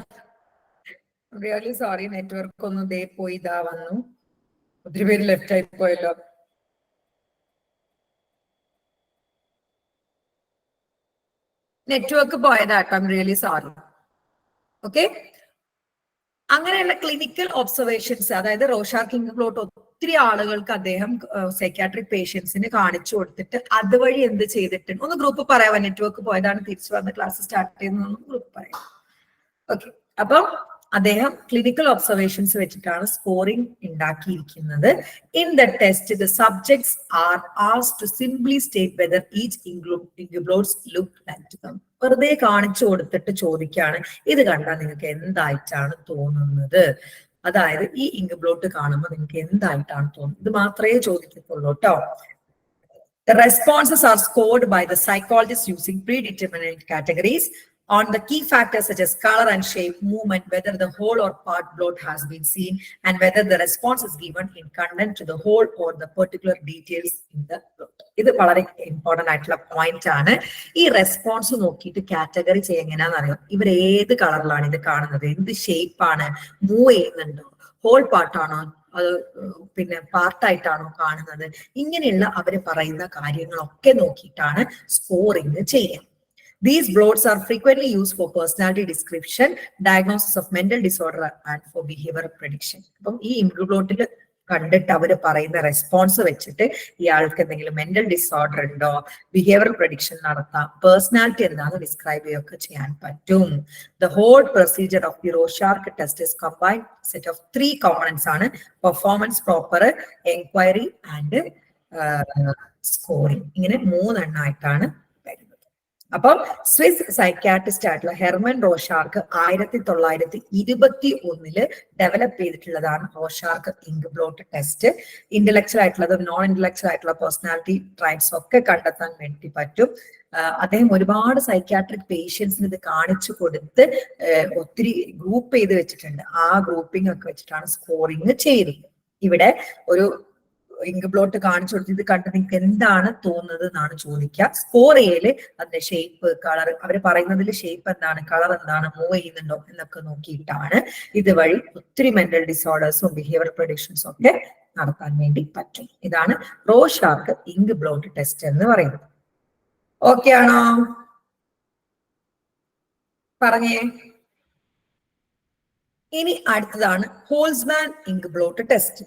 റിയലി സോറി, നെറ്റ്വർക്ക് ഒന്നും ദേ പോയി ഇതാ വന്നു. ഒത്തിരി പേര് ലെഫ്റ്റ് ആയി പോയല്ലോ. നെറ്റ്വർക്ക് പോയതാട്ടോ, I'm really sorry. Okay, അങ്ങനെയുള്ള ക്ലിനിക്കൽ ഒബ്സർവേഷൻസ്, അതായത് റോഷാർക്ക് ഇൻക്ലോട്ട് ഒത്തിരി ആളുകൾക്ക് അദ്ദേഹം സൈക്യാട്രിക് പേഷ്യൻസിന് കാണിച്ചു കൊടുത്തിട്ട് അതുവഴി എന്ത് ചെയ്തിട്ടുണ്ട്, ഒന്ന് ഗ്രൂപ്പ് പറയാമോ? നെറ്റ്വർക്ക് പോയതാണ്, തിരിച്ചു വന്ന് ക്ലാസ് സ്റ്റാർട്ട് ചെയ്യുന്ന ഗ്രൂപ്പ് പറയാം. ഓക്കെ, അപ്പം അദ്ദേഹം ക്ലിനിക്കൽ ഒബ്സർവേഷൻസ് വെച്ചിട്ടാണ് സ്കോറിംഗ് ഉണ്ടാക്കിയിരിക്കുന്നത്. In the test the subjects are asked to simply state whether each includes look like them. വെറുതെ കാണിച്ചു കൊടുത്തിട്ട് ചോദിക്കാണ്, ഇത് കണ്ടാൽ നിങ്ങൾക്ക് എന്തായിട്ടാണ് തോന്നുന്നത്, അതായത് ഈ ഇങ്ക്ബ്ലോട്ട് കാണുമ്പോൾ നിങ്ങൾക്ക് എന്തായിട്ടാണ് തോന്നുന്നത്, ഇത് മാത്രമേ ചോദിക്കത്തുള്ളൂ കേട്ടോ. The responses are scored by the psychologist using predetermined categories on the key factors such as color and shape, movement, whether the whole or part blot has been seen, and whether the response is given in content to the whole or the particular details in the blot. ഇത് വളരെ important ആയിട്ടുള്ള point ആണ്. ഈ response നോക്കിയിട്ട് category ചെയ്യാൻ എങ്ങനെയാണെന്ന് അറിയാം. ഇവർ ഏത് കളറിലാണ് ഇത് കാണുന്നത്, എന്ത് ഷേപ്പാണ്, മൂവ് ചെയ്യുന്നുണ്ടോ, ഹോൾ പാർട്ടാണോ, അത് പിന്നെ പാർട്ടായിട്ടാണോ കാണുന്നത്, ഇങ്ങനെയുള്ള അവര് പറയുന്ന കാര്യങ്ങളൊക്കെ നോക്കിയിട്ടാണ് സ്കോറിംഗ് ചെയ്യുക. These blots are frequently used for personality description, diagnosis of mental disorder, and for behavior prediction. അപ്പം ഈ ഇൻക്ലൂഡിൽ കണ്ടിട്ട് അവര് പറയുന്ന റെസ്പോൺസ് വെച്ചിട്ട് ഇയാൾക്ക് എന്തെങ്കിലും മെന്റൽ ഡിസോർഡർ ഉണ്ടോ, ബിഹേവിയർ പ്രഡിക്ഷൻ നടത്താം, പേഴ്സണാലിറ്റി എന്താണെന്ന് ഡിസ്ക്രൈബ് ചെയ്യുകയൊക്കെ ചെയ്യാൻ പറ്റും. The whole procedure of the Rorschach test is combined set of 3 components ആണ്: performance, proper, enquiry and scoring. ഇങ്ങനെ 3 എണ്ണമായിട്ടാണ്. അപ്പം സ്വിസ് സൈക്യാട്രിസ്റ്റ് ആയിട്ടുള്ള ഹെർമൻ റോഷാർക്ക് 1921 ഡെവലപ്പ് ചെയ്തിട്ടുള്ളതാണ് റോഷാർക്ക് ഇങ്ക്ബ്ലോട്ട് ടെസ്റ്റ്. ഇന്റലക്ച്വൽ ആയിട്ടുള്ളത്, നോൺ ഇന്റലക്ച്വൽ ആയിട്ടുള്ള പേഴ്സണാലിറ്റി ട്രൈറ്റ്സ് ഒക്കെ കണ്ടെത്താൻ വേണ്ടി പറ്റും. അദ്ദേഹം ഒരുപാട് സൈക്യാട്രിക് പേഷ്യൻസിന് ഇത് കാണിച്ചു കൊടുത്ത് ഒത്തിരി ഗ്രൂപ്പ് ചെയ്ത് വെച്ചിട്ടുണ്ട്. ആ ഗ്രൂപ്പിംഗ് ഒക്കെ വെച്ചിട്ടാണ് സ്കോറിംഗ് ചെയ്യുന്നത്. ഇവിടെ ഒരു ഇങ്ക്ബ്ലോട്ട് കാണിച്ചു കൊടുത്ത് ഇത് കണ്ട് നിങ്ങൾക്ക് എന്താണ് തോന്നുന്നത് എന്നാണ് ചോദിക്കുക. സ്കോർ ചെയ്യല് അതിന്റെ ഷേപ്പ്, കളർ, അവർ പറയുന്നതിൽ ഷേപ്പ് എന്താണ്, കളർ എന്താണ്, മൂവ് ചെയ്യുന്നുണ്ടോ എന്നൊക്കെ നോക്കിയിട്ടാണ് ഇതുവഴി ഒത്തിരി മെന്റൽ ഡിസോർഡേഴ്സും ബിഹേവിയർ പ്രഡിക്ഷൻസും ഒക്കെ നടത്താൻ വേണ്ടി പറ്റും. ഇതാണ് റോഷാർക്ക് ഇങ്ക്ബ്ലോട്ട് ടെസ്റ്റ് എന്ന് പറയുന്നത്. ഓക്കെ ആണോ? പറഞ്ഞേ. ഇനി അടുത്തതാണ് ഹോൾസ്മാൻ ഇങ്ക്ബ്ലോട്ട് test.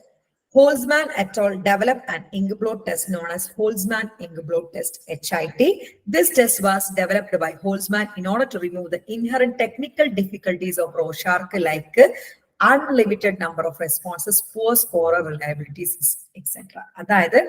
Holzman et al. Developed an inkblot test known as Holzman inkblot test (HIT). This test was developed by Holzman in order to remove the inherent technical difficulties of Rorschach, like unlimited number of responses, poor scorer reliabilities, etc. അതായത്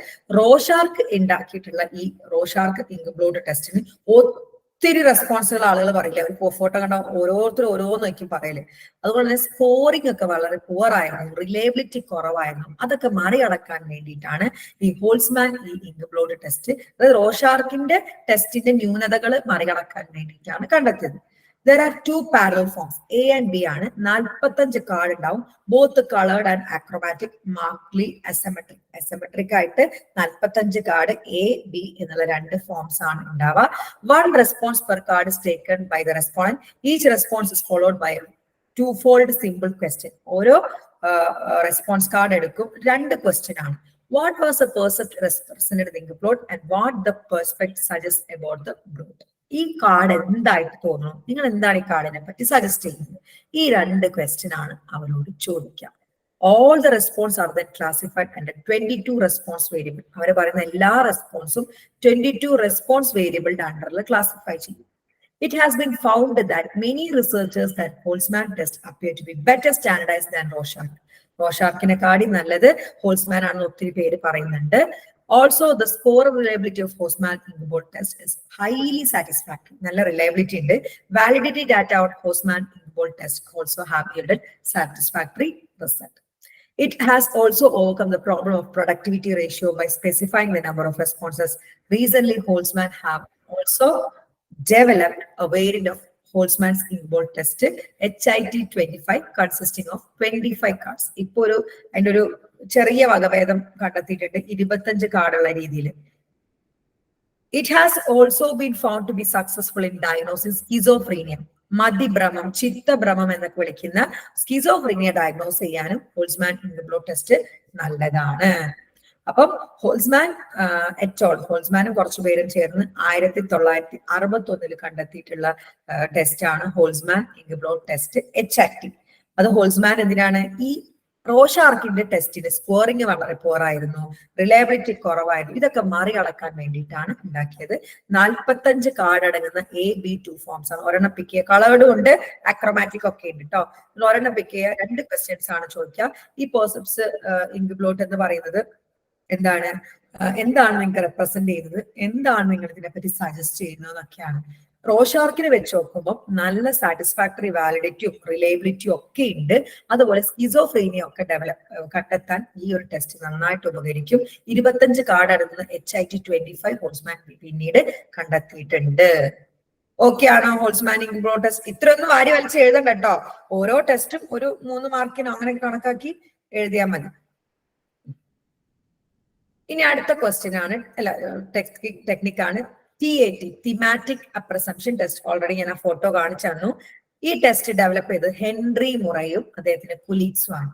റോഷാർക്ക് ഉണ്ടാക്കിയിട്ടുള്ള ഈ റോഷാർക്ക് ഇങ്ക്ബ്ലോട്ട് ടെസ്റ്റിന് ഒത്തിരി റെസ്പോൺസുകൾ ആളുകൾ പറയില്ല. അവർ photo കണ്ട ഓരോരുത്തരും ഓരോന്നൊക്കെ പറയല്. അതുപോലെ തന്നെ സ്കോറിംഗ് ഒക്കെ വളരെ പുവർ ആയിരുന്നു, റിലയബിലിറ്റി കുറവായിരുന്നു. അതൊക്കെ മറികടക്കാൻ വേണ്ടിയിട്ടാണ് ഈ ഹോൾസ്മാൻ ഈ ഇങ്ക്ബ്ലോട്ട് ടെസ്റ്റ്, അതായത് റോഷാർക്കിന്റെ ടെസ്റ്റിന്റെ ന്യൂനതകൾ മറികടക്കാൻ വേണ്ടിയിട്ടാണ് കണ്ടെത്തിയത്. There are 2 parallel forms, A and B ആണ്. 45 കാർഡ് ഉണ്ടാവും. Both coloured and achromatic, markedly asymmetric. Asymmetric ആയിട്ട് 45 കാർഡ് A, B എന്നുള്ള 2 ഫോംസ് ആണ് ഉണ്ടാവുക. 1 response per card is taken by the respondent. Each response is followed by a 2-fold simple question. ഓരോ response card എടുക്കും, 2 question ആണ്. What was the percept represented in the inkblot and what the perspective suggests about the blot? ഈ card എന്തായിട്ട് തോന്നുന്നു, നിങ്ങൾ എന്താണ് ഈ കാർഡിനെ പറ്റി സജസ്റ്റ് ചെയ്യുന്നത്? ഈ 2 ക്വസ്റ്റ്യൻ ആണ് അവരോട് ചോദിക്കുക. All the response are then classified under 22 response variable. അവർ പറയുന്ന എല്ലാ റെസ്പോൺസും 22 റെസ്പോൺസ് വേരിയബിളുടെ അണ്ടറിൽ ക്ലാസിഫൈ ചെയ്യും. It has been found that many researchers that Holzman test appear to be better standardized than Rorschach. റോഷാർക്കിനെക്കാളും നല്ലത് ഹോൾസ്മാൻ ആണെന്ന് ഒത്തിരി പേര് പറയുന്നുണ്ട്. Also, the score reliability of Holzman inkblot test is highly satisfactory. നല്ല reliability ഉണ്ട്. Validity data of Holzman inkblot test also have yielded satisfactory result. It has also overcome the problem of productivity ratio by specifying the number of responses. Recently, Holzman have also developed a variant of Holzman's inkblot test, HIT-25, consisting of 25 cards. ഇപ്പോൾ അതിന്റെ ഒരു ചെറിയ വകഭേദം കണ്ടെത്തിയിട്ടുണ്ട്, 25 കാർഡുള്ള രീതിയിൽ. It has also been found to be successful in diagnosing schizophrenia. മതിഭ്രമം, ചിത്തഭ്രമം എന്നൊക്കെ വിളിക്കുന്ന schizophrenia diagnose ചെയ്യാനും ഹോൾസ്മാൻ ഇൻഗ്ബ്ലോട്ട് ടെസ്റ്റ് നല്ലതാണ്. അപ്പം ഹോൾസ്മാൻ ഹോൾസ്മാനും കുറച്ചു പേരും ചേർന്ന് 1961 കണ്ടെത്തിയിട്ടുള്ള ടെസ്റ്റ് ആണ് ഹോൾസ്മാൻ ഇൻഗ്ബ്ലോട്ട് ടെസ്റ്റ് HIT. അത് ഹോൾസ്മാൻ എന്തിനാണ്? ഈ റോഷാർക്കിന്റെ ടെസ്റ്റിന് സ്കോറിംഗ് വളരെ പോറായിരുന്നു, റിലയബിലിറ്റി കുറവായിരുന്നു. ഇതൊക്കെ മറികടക്കാൻ വേണ്ടിയിട്ടാണ് ഉണ്ടാക്കിയത്. 45 കാർഡ് അടങ്ങുന്ന AB2 ഫോംസ് ആണ്. ഒരെണ്ണം പിക്ക് ചെയ്യുക. കളേർഡും ഉണ്ട്, അക്രോമാറ്റിക് ഒക്കെ ഉണ്ട് കേട്ടോ. ഒരെണ്ണം പിക്ക് ചെയ്യുക. 2 ക്വസ്റ്റ്യൻസ് ആണ് ചോദിക്കുക. ഈ പെർസെപ്സ് ഇൻഗ്ബ്ലോട്ട് എന്ന് പറയുന്നത് എന്താണ് നിങ്ങൾക്ക് റെപ്രസെന്റ് ചെയ്യുന്നത്, എന്താണ് നിങ്ങൾ ഇതിനെപ്പറ്റി സജസ്റ്റ് ചെയ്യുന്നത് എന്നൊക്കെയാണ്. റോഷാർക്കിനെ വെച്ച് നോക്കുമ്പോൾ നല്ല സാറ്റിസ്ഫാക്ടറി വാലിഡിറ്റിയും റിലയബിലിറ്റിയും ഒക്കെ ഉണ്ട്. അതുപോലെ സ്കിസോഫ്രീനിയ ഒക്കെ കണ്ടെത്താൻ ഈ ഒരു ടെസ്റ്റ് നന്നായിട്ട് ഉപകരിക്കും. 25 കാർഡ് അടങ്ങുന്ന HIT-25 ഹോൾസ്മാൻ പിന്നീട് കണ്ടെത്തിയിട്ടുണ്ട്. ഓക്കെ ആണോ? ഹോൾസ്മാൻ ഇൻഗ്ബ്ലോട്ട് ടെസ്റ്റ് ഇത്രയൊന്നും വാരി വലിച്ച് എഴുതണ്ട കേട്ടോ. ഓരോ ടെസ്റ്റും ഒരു 3 മാർക്കിനോ അങ്ങനെ കണക്കാക്കി എഴുതിയാൽ മതി. ഇനി അടുത്ത ക്വസ്റ്റ്യൻ ആണ്, ടെക്നിക്കാണ് TAT, thematic apperception test. Already ഞാൻ ആ ഫോട്ടോ കാണിച്ചു തന്നു. ഈ ടെസ്റ്റ് ഡെവലപ്പ് ചെയ്ത് ഹെൻറി മുറയും അദ്ദേഹത്തിന്റെ കൊലീഗ്സും ആണ്.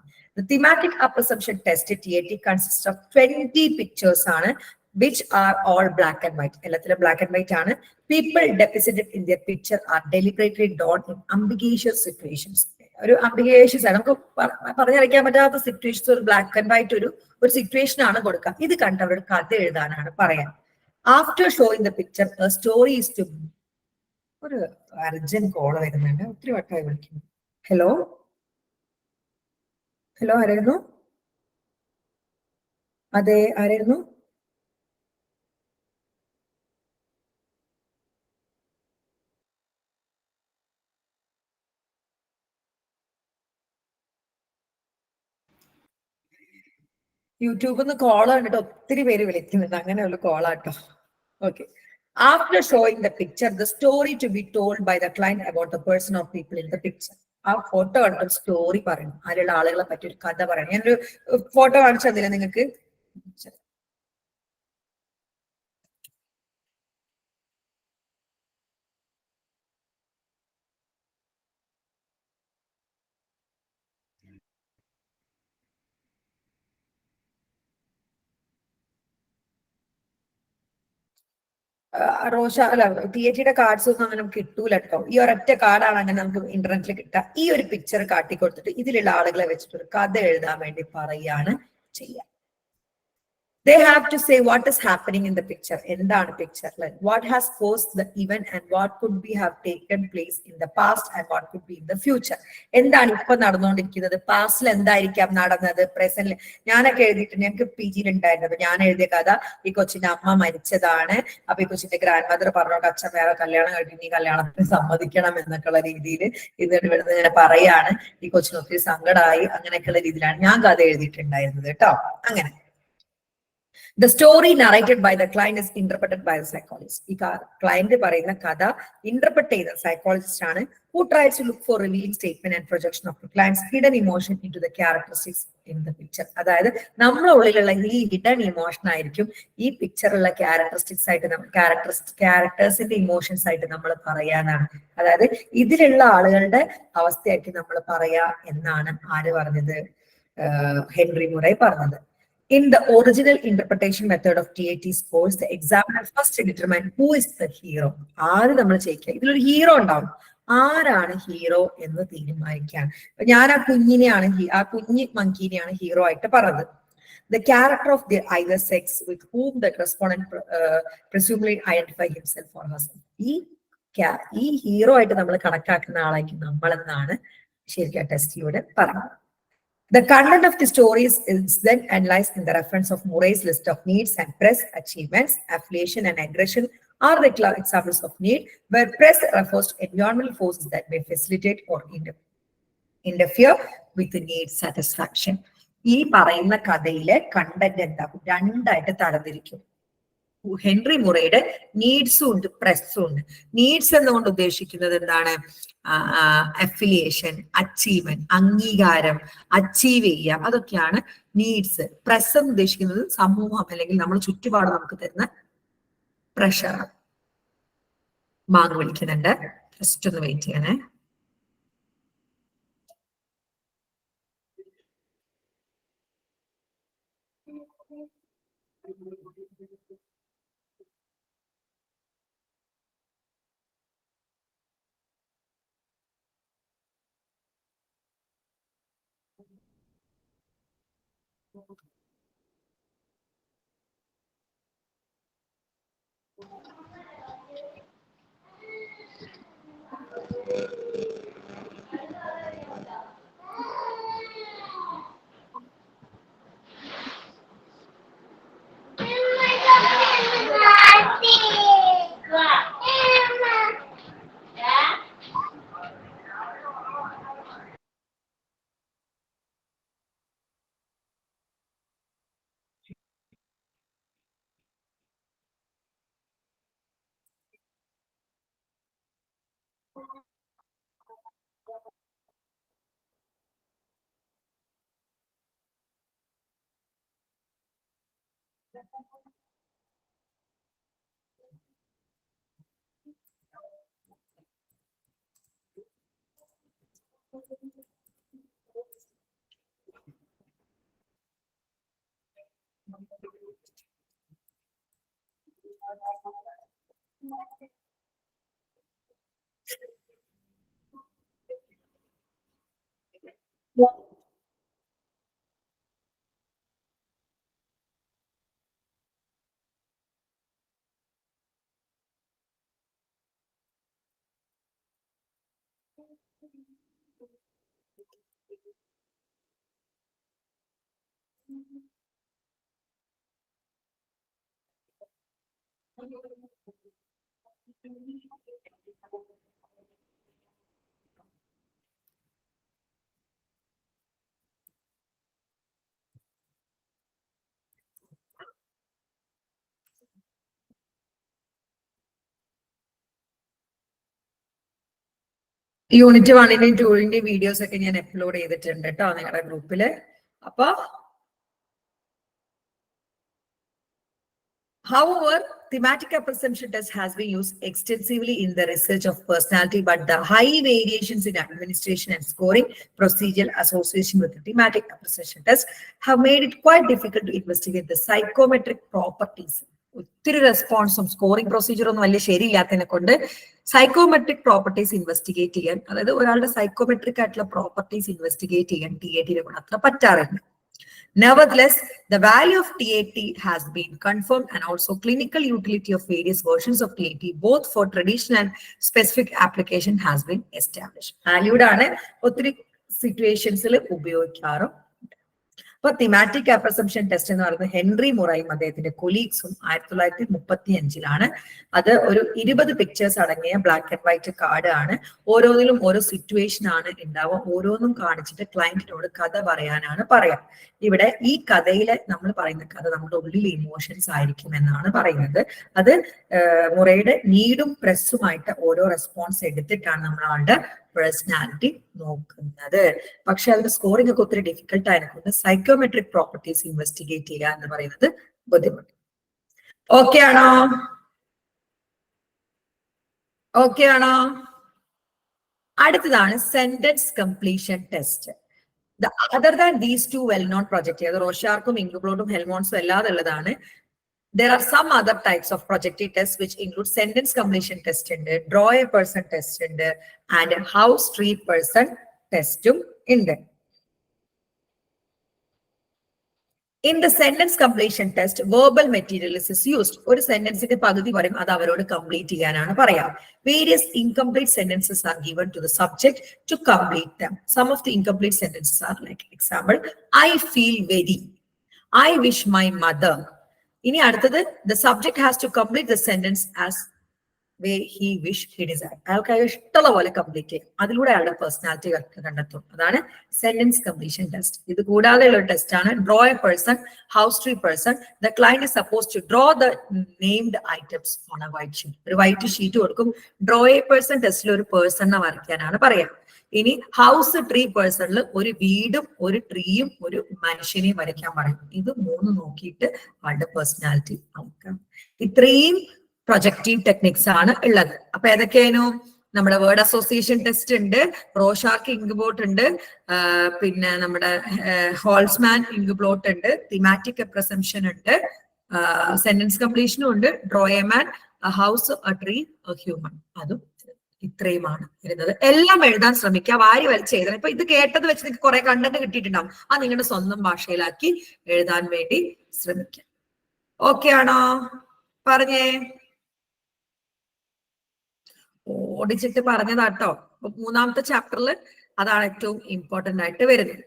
Thematic apperception test TAT consist of 20 pictures ആണ്, which are all black and white. എല്ലാത്തിലും ബ്ലാക്ക് ആൻഡ് വൈറ്റ് ആണ്. People depicted in their picture are deliberately drawn in ambiguous situations. ഒരു അംബിഗേഷ്യസ് ആണ്, നമുക്ക് പറഞ്ഞറിയിക്കാൻ പറ്റാത്ത സിറ്റുവേഷൻസ്, ഒരു ബ്ലാക്ക് ആൻഡ് വൈറ്റ് ഒരു സിറ്റുവേഷൻ ആണ് കൊടുക്കുക. ഇത് കണ്ട് അവരുടെ കഥ എഴുതാനാണ് പറയാൻ. After showing the picture a story is to. ഒരു അർജന്റ് കോൾ വരുന്നുണ്ട്, ഒത്തിരി വട്ടമായി വിളിക്കുന്നു. ഹലോ ആരായിരുന്നു? അതെ, ആരായിരുന്നു? യൂട്യൂബിൽ നിന്ന് കോൾ കണ്ടിട്ട് ഒത്തിരി പേര് വിളിക്കുന്നുണ്ട്, അങ്ങനെയുള്ള കോളാട്ടോ. Okay. After showing the picture, the story to be told by the client about the person or people in the picture. ആ ഫോട്ടോ കണ്ടിട്ട് സ്റ്റോറി പറയണം, അതിലുള്ള ആളുകളെ പറ്റി ഒരു കഥ പറയണം. ഞാനൊരു ഫോട്ടോ കാണിച്ചു തന്നില്ല നിങ്ങൾക്ക്? റോഷ അല്ല, TATയുടെ കാർഡ്സ് ഒന്നും അങ്ങനെ നമുക്ക് കിട്ടൂല കേട്ടോ. ഈ ഒരൊറ്റ കാർഡാണ് അങ്ങനെ നമുക്ക് ഇന്റർനെറ്റിൽ കിട്ടുക. ഈ ഒരു പിക്ചർ കാട്ടിക്കൊടുത്തിട്ട് ഇതിലുള്ള ആളുകളെ വെച്ചിട്ട് ഒരു കഥ എഴുതാൻ വേണ്ടി പറയാണ് ചെയ്യുക. They have to say what is happening in the picture. എന്താണ് പിക്ചറിൽ, what has caused the event and what could be have taken place in the past and what could be in the future. എന്താണ് ഇപ്പൊ നടന്നുകൊണ്ടിരിക്കുന്നത്, പാസ്റ്റിൽ എന്തായിരിക്കാം നടന്നത്, പ്രസന്റിൽ. ഞാനൊക്കെ എഴുതിയിട്ടുണ്ട്, ഞങ്ങൾക്ക് PGയിൽ ഉണ്ടായിരുന്നത്. ഞാൻ എഴുതിയ കഥ, ഈ കൊച്ചിന്റെ അമ്മ മരിച്ചതാണ്. അപ്പൊ ഈ കൊച്ചിന്റെ ഗ്രാൻഡ് മദർ പറഞ്ഞോണ്ട് അച്ഛൻ വേറെ കല്യാണം കഴിഞ്ഞ് ഈ കല്യാണത്തിന് സമ്മതിക്കണം എന്നൊക്കെയുള്ള രീതിയിൽ ഇതിന് ഇവിടുന്ന് ഇങ്ങനെ പറയാണ്. ഈ കൊച്ചിന് ഒത്തിരി സങ്കടമായി, അങ്ങനെയൊക്കെയുള്ള രീതിയിലാണ് ഞാൻ കഥ എഴുതിയിട്ടുണ്ടായിരുന്നത് കേട്ടോ. അങ്ങനെ the story narrated by the client is interpreted by the psychologist. ഈ ക്ലയന്റ് പറയുന്ന കഥ ഇന്റർപ്രറ്റ് ചെയ്ത സൈക്കോളജിസ്റ്റ് ആണ്, who tries to look for revealing statement and projection of the client's hidden emotion into the characteristics in the picture. അതായത് നമ്മുടെ ഉള്ളിലുള്ള ഈ hidden emotion ആയിരിക്കും ഈ പിക്ചറുള്ള ക്യാരക്ടറിസ്റ്റിക്സ് ആയിട്ട്, ക്യാരക്ടേഴ്സിന്റെ ഇമോഷൻസ് ആയിട്ട് നമ്മൾ പറയാനാണ്. അതായത് ഇതിലുള്ള ആളുകളുടെ അവസ്ഥയായിട്ട് നമ്മൾ പറയാ എന്നാണ് ആര് പറഞ്ഞത്? ഹെൻറി മുറൈ പറഞ്ഞത്. In the original interpretation method of TAT scores, the examiner first determine who is the hero. ആര് നമ്മൾ ചെയ്യിക്കുക, ഇതിലൊരു ഹീറോ ഉണ്ടാവും. ആരാണ് ഹീറോ എന്ന് തീരുമാനിക്കാൻ. ഞാൻ ആ കുഞ്ഞിനെയാണ്, ആ കുഞ്ഞി മങ്കീനെയാണ് ഹീറോ ആയിട്ട് പറഞ്ഞത്. The character of the either sex with whom the respondent presumably identify himself or herself. ഈ ഹീറോ ആയിട്ട് നമ്മൾ കണക്കാക്കുന്ന ആളായിരിക്കും നമ്മളെന്നാണ് ശരിക്കും ടെസ്റ്റിലൂടെ പറഞ്ഞത്. The content of the stories is then analyzed in the reference of Murray's list of needs and press achievements. Affiliation and aggression are the examples of need, where press refers to environmental forces that may facilitate or interfere with the need satisfaction. ഈ പറയുന്ന കഥയിലെ content എന്താ? രണ്ടായിട്ട് തരംതിരിക്കും. Henry മുറയുടെ നീഡ്സും ഉണ്ട്, പ്രസ്സും ഉണ്ട്. Needs എന്നുകൊണ്ട് ഉദ്ദേശിക്കുന്നത് എന്താണ്? അഫിലിയേഷൻ, അച്ചീവ്മെന്റ്, അംഗീകാരം, അച്ചീവ് ചെയ്യുക, അതൊക്കെയാണ് നീഡ്സ്. പ്രസ് എന്ന് ഉദ്ദേശിക്കുന്നത് സമൂഹം അല്ലെങ്കിൽ നമ്മൾ ചുറ്റുപാട് നമുക്ക് തരുന്ന പ്രഷർ. ബാങ്ക് വിളിക്കുന്നുണ്ട്. ജസ്റ്റ് ഒന്ന് വെയിറ്റ് ചെയ്യണേ. യൂണിറ്റ് 1-ന്റെയും 2-ന്റെയും വീഡിയോസ് ഒക്കെ ഞാൻ അപ്ലോഡ് ചെയ്തിട്ടുണ്ട് കേട്ടോ നിങ്ങളുടെ ഗ്രൂപ്പില്. അപ്പൊ however, thematic apperception test has been used extensively in the research of personality, but the high variations in administration and scoring procedural association with the thematic apperception test have made it quite difficult to investigate the psychometric properties. ഒത്തിരി റെസ്പോൺസും scoring procedure ഒന്നും വലിയ ശരിയില്ലാത്തതിനെ കൊണ്ട് psychometric properties investigate ചെയ്യാൻ, അതായത് ഒരാളുടെ psychometric ആയിട്ടുള്ള properties investigate ചെയ്യാൻ TAT കൊണ്ട് അത്ര പറ്റാറുണ്ട്. Nevertheless, the value of TAT has been confirmed and also clinical utility of various versions of TAT, both for traditional and specific application, has been established. Valued ആണ് ഒത്തിരി സിറ്റുവേഷൻസിൽ ഉപയോഗിക്കാറും. അപ്പൊ thematic apperception test എന്ന് പറയുന്നത് Henry മുറയും അദ്ദേഹത്തിന്റെ കൊലീഗ്സും 1935 അത് ഒരു 20 pictures അടങ്ങിയ ബ്ലാക്ക് ആൻഡ് വൈറ്റ് കാർഡ് ആണ്. ഓരോന്നിലും ഓരോ സിറ്റുവേഷൻ ആണ് ഉണ്ടാവുക. ഓരോന്നും കാണിച്ചിട്ട് ക്ലയന്റിനോട് കഥ പറയാനാണ് പറയാം. ഇവിടെ ഈ കഥയിലെ നമ്മൾ പറയുന്ന കഥ നമ്മുടെ ഉള്ളിൽ ഇമോഷൻസ് ആയിരിക്കും എന്നാണ് പറയുന്നത്. അത് മുറയുടെ നീഡും പ്രസ്സുമായിട്ട് ഓരോ റെസ്പോൺസ് എടുത്തിട്ടാണ് നമ്മൾ ആളുടെ പേഴ്സണാലിറ്റി നോക്കുന്നത്. പക്ഷെ അതിന്റെ സ്കോറിംഗ് ഒക്കെ ഒത്തിരി ഡിഫിക്കൽട്ട് ആയതുകൊണ്ട് സൈക്കോമെട്രിക് പ്രോപ്പർട്ടീസ് ഇൻവെസ്റ്റിഗേറ്റ് ചെയ്യുക എന്ന് പറയുന്നത് ബുദ്ധിമുട്ട്. ഓക്കെ ആണോ? ഓക്കെ ആണോ? അടുത്തതാണ് sentence completion test. Other than these two well-known projects, റോഷാർക്കും ഇൻഗ്ലോട്ടും ഹെൽമോൺസും അല്ലാതെ ഉള്ളതാണ്. There are some other types of projective tests which include sentence completion test, draw a person test, and house tree person test. In the sentence completion test, verbal materials is used. Or sentence in pagudi parim adu avarodu complete cheyananu paraya. Various incomplete sentences are given to the subject to complete them. Some of the incomplete sentences are like example, I feel very, I wish my mother. ഇനി അടുത്തത് the subject has to complete the sentence as way he wish he desired. അയാൾക്ക് ഇഷ്ടമുള്ള പോലെ complete ചെയ്യും. അതിലൂടെ അയാളുടെ personality കണ്ടെത്തും. അതാണ് സെന്റൻസ് കംപ്ലീഷൻ ടെസ്റ്റ്. ഇത് കൂടാതെയുള്ള ഒരു ടെസ്റ്റ് ആണ് draw a person, house tree person. The client is suppose to draw the named items on a white sheet. ഒരു വൈറ്റ് ഷീറ്റ് കൊടുക്കും. ഡ്രോ എ പേഴ്സൺ ടെസ്റ്റിൽ ഒരു പേഴ്സണിനെ വരയ്ക്കാനാണ് പറയാ. ഇനി ഹൗസ് ട്രീ പേഴ്സണിൽ ഒരു വീടും ഒരു ട്രീയും ഒരു മനുഷ്യനെയും വരയ്ക്കാൻ പറയും. ഇത് മൂന്ന് നോക്കിയിട്ട് ആളുടെ പേഴ്സണാലിറ്റി നോക്കാം. ഇത്രയും പ്രൊജക്റ്റീവ് ടെക്നിക്സ് ആണ് ഉള്ളത്. അപ്പൊ ഏതൊക്കെയായിരുന്നു? നമ്മുടെ വേർഡ് അസോസിയേഷൻ ടെസ്റ്റ് ഉണ്ട്, റോഷാർക്ക് ഇങ്ക് ബോട്ട് ഉണ്ട്, പിന്നെ നമ്മുടെ ഹോൾസ്മാൻ ഇങ്ക് ബ്ലോട്ട് ഉണ്ട്, തിമാറ്റിക് പ്രസംഷൻ ഉണ്ട്, സെന്റൻസ് കംപ്ലീഷനും ഉണ്ട്, draw a man, house, A tree, A human. അതും ഇത്രയുമാണ് വരുന്നത്. എല്ലാം എഴുതാൻ ശ്രമിക്കുക, വാരി വലിച്ച് എഴുതണം. ഇപ്പൊ ഇത് കേട്ടത് വെച്ച് നിങ്ങൾക്ക് കുറെ കണ്ടന്റ് കിട്ടിയിട്ടുണ്ടാവും, അത് നിങ്ങളുടെ സ്വന്തം ഭാഷയിലാക്കി എഴുതാൻ വേണ്ടി ശ്രമിക്കുക. ഓക്കെ ആണോ? പറഞ്ഞേ. ഓടിച്ചിട്ട് പറഞ്ഞതാട്ടോ. അപ്പൊ 3ാമത്തെ ചാപ്റ്ററിൽ അതാണ് ഏറ്റവും ഇമ്പോർട്ടന്റ് ആയിട്ട് വരുന്നത്.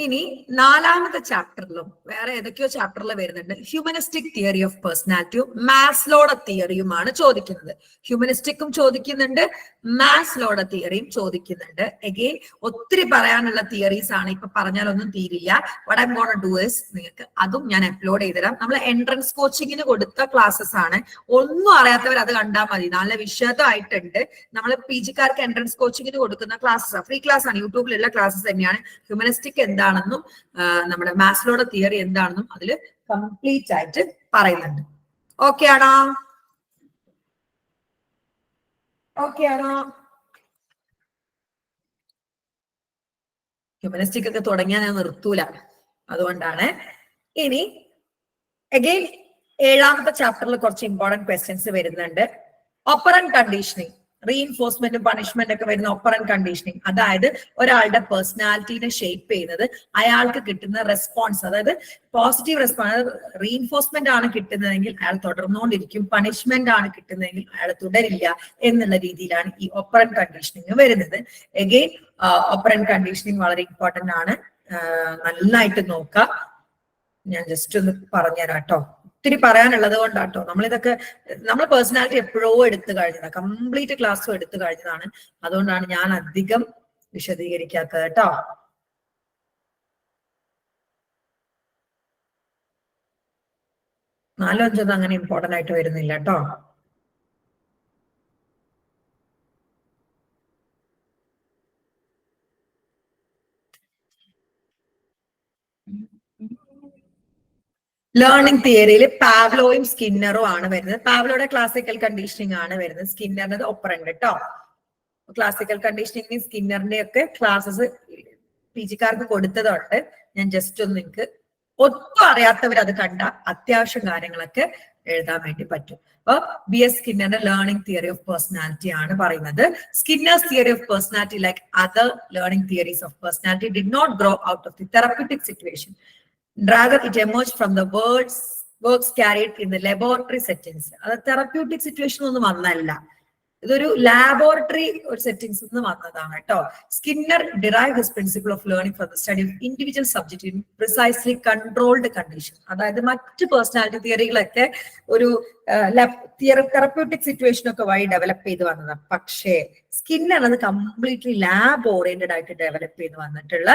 ഇനി 4ാമത്തെ ചാപ്റ്ററിലും വേറെ ഏതൊക്കെയോ ചാപ്റ്ററിൽ വരുന്നുണ്ട്. ഹ്യൂമനിസ്റ്റിക് തിയറി ഓഫ് പേഴ്സണാലിറ്റിയും മാസ്ലോയുടെ തിയറിയുമാണ് ചോദിക്കുന്നത്. ഹ്യൂമനിസ്റ്റിക്കും ചോദിക്കുന്നുണ്ട്, മാസ്ലോയുടെ തിയറിയും ചോദിക്കുന്നുണ്ട്. എഗെയിൻ ഒത്തിരി പറയാനുള്ള തിയറീസ് ആണ്, ഇപ്പൊ പറഞ്ഞാലൊന്നും തീരില്ല. What I M gonna do is നിങ്ങൾക്ക് അതും ഞാൻ അപ്ലോഡ് ചെയ്തുതരാം. നമ്മൾ എൻട്രൻസ് കോച്ചിങ്ങിന് കൊടുത്ത ക്ലാസ്സസ് ആണ്. ഒന്നും അറിയാത്തവർ അത് കണ്ടാൽ മതി, നല്ല വിശദമായിട്ടുണ്ട്. നമ്മൾ PGക്കാർക്ക് എൻട്രൻസ് കോച്ചിങ്ങിന് കൊടുക്കുന്ന ക്ലാസ്സസ് ഫ്രീ ക്ലാസ് ആണ്, യൂട്യൂബിലുള്ള ക്ലാസ്സസ് തന്നെയാണ്. ഹ്യൂമനിസ്റ്റിക് എന്താണെന്നും നമ്മുടെ മാസ്ലോയുടെ തിയറി എന്താണെന്നും അതിൽ കംപ്ലീറ്റ് ആയിട്ട് പറയുന്നുണ്ട്. ഓക്കെ ആണോ? ഓക്കെ ആണോ? ഹ്യൂമനിസ്റ്റിക് ഒക്കെ തുടങ്ങിയാൽ ഞാൻ നിർത്തൂല, അതുകൊണ്ടാണ്. ഇനി അഗെയിൻ 7ാമത്തെ ചാപ്റ്ററിൽ കുറച്ച് ഇമ്പോർട്ടന്റ് ക്വസ്റ്റ്യൻസ് വരുന്നുണ്ട്. ഓപ്പറന്റ് കണ്ടീഷനിങ്, റീഇൻഫോഴ്സ്മെന്റും പണിഷ്മെന്റ് ഒക്കെ വരുന്ന ഓപ്പറന്റ് കണ്ടീഷനിങ്, അതായത് ഒരാളുടെ പേഴ്സണാലിറ്റിനെ ഷേപ്പ് ചെയ്യുന്നത് അയാൾക്ക് കിട്ടുന്ന റെസ്പോൺസ്, അതായത് പോസിറ്റീവ് റെസ്പോൺസ്. റീഇൻഫോഴ്സ്മെന്റ് ആണ് കിട്ടുന്നതെങ്കിൽ അയാൾ തുടർന്നുകൊണ്ടിരിക്കും, പണിഷ്മെന്റ് ആണ് കിട്ടുന്നതെങ്കിൽ അയാൾ തുടരില്ല എന്നുള്ള രീതിയിലാണ് ഈ ഓപ്പറന്റ് കണ്ടീഷനിങ് വരുന്നത്. എഗെയിൻ ഓപ്പറന്റ് കണ്ടീഷനിങ് വളരെ ഇമ്പോർട്ടന്റ് ആണ്, നന്നായിട്ട് നോക്കാം. ഞാൻ ജസ്റ്റ് ഒന്ന് പറഞ്ഞുതരാം കേട്ടോ, ഒത്തിരി പറയാനുള്ളത് കൊണ്ടാട്ടോ. നമ്മൾ പേഴ്സണാലിറ്റി എപ്പോഴോ എടുത്തു കഴിഞ്ഞതാണ്, കംപ്ലീറ്റ് ക്ലാസ്സും എടുത്തു കഴിഞ്ഞതാണ്. അതുകൊണ്ടാണ് ഞാൻ അധികം വിശദീകരിക്കാത്തത് കേട്ടോ. നാലോ അഞ്ചൊന്നും അങ്ങനെ ഇമ്പോർട്ടന്റ് ആയിട്ട് വരുന്നില്ല കേട്ടോ. ലേണിംഗ് തിയറിയിൽ പാവ്ലോയും സ്കിന്നറും ആണ് വരുന്നത്. പാവ്ലോയുടെ ക്ലാസിക്കൽ കണ്ടീഷനിങ് ആണ് വരുന്നത്, സ്കിന്നറിന്റെ ഒപ്പറന്റ് കേട്ടോ. ക്ലാസിക്കൽ കണ്ടീഷനിങ് സ്കിന്നറിന്റെ ഒക്കെ ക്ലാസ്സസ് PGക്കാർക്ക് കൊടുത്തതുണ്ട്. ഞാൻ ജസ്റ്റ് ഒന്ന് നിങ്ങൾക്ക് ഒട്ടും അറിയാത്തവർ അത് കണ്ട അത്യാവശ്യം കാര്യങ്ങളൊക്കെ എഴുതാൻ വേണ്ടി പറ്റും. അപ്പൊ BS സ്കിന്നറിന്റെ ലേണിംഗ് തിയറി ഓഫ് പേഴ്സണാലിറ്റി ആണ് പറയുന്നത്. Skinner's theory of personality like other learning theories of personality did not grow out of the therapeutic situation. Rather, it emerged from the works carried in the laboratory settings. അത് therapeutic situation ഒന്നും വന്നല്ല, ഇതൊരു laboratory ഒരു settings നിന്ന് വന്നതാണ് കേട്ടോ. Skinner derive his principle of learning from the study of individual subject in precisely controlled condition. അതായത് മറ്റ് personality തിയറികളൊക്കെ ഒരു തെറപ്യൂട്ടിക് സിറ്റുവേഷൻ ഒക്കെ വഴി ഡെവലപ്പ് ചെയ്ത് വന്നതാണ്. പക്ഷേ സ്കിന്നർ അത് കംപ്ലീറ്റ്ലി ലാബ് ഓറിയന്റഡ് ആയിട്ട് ഡെവലപ്പ് ചെയ്ത് വന്നിട്ടുള്ള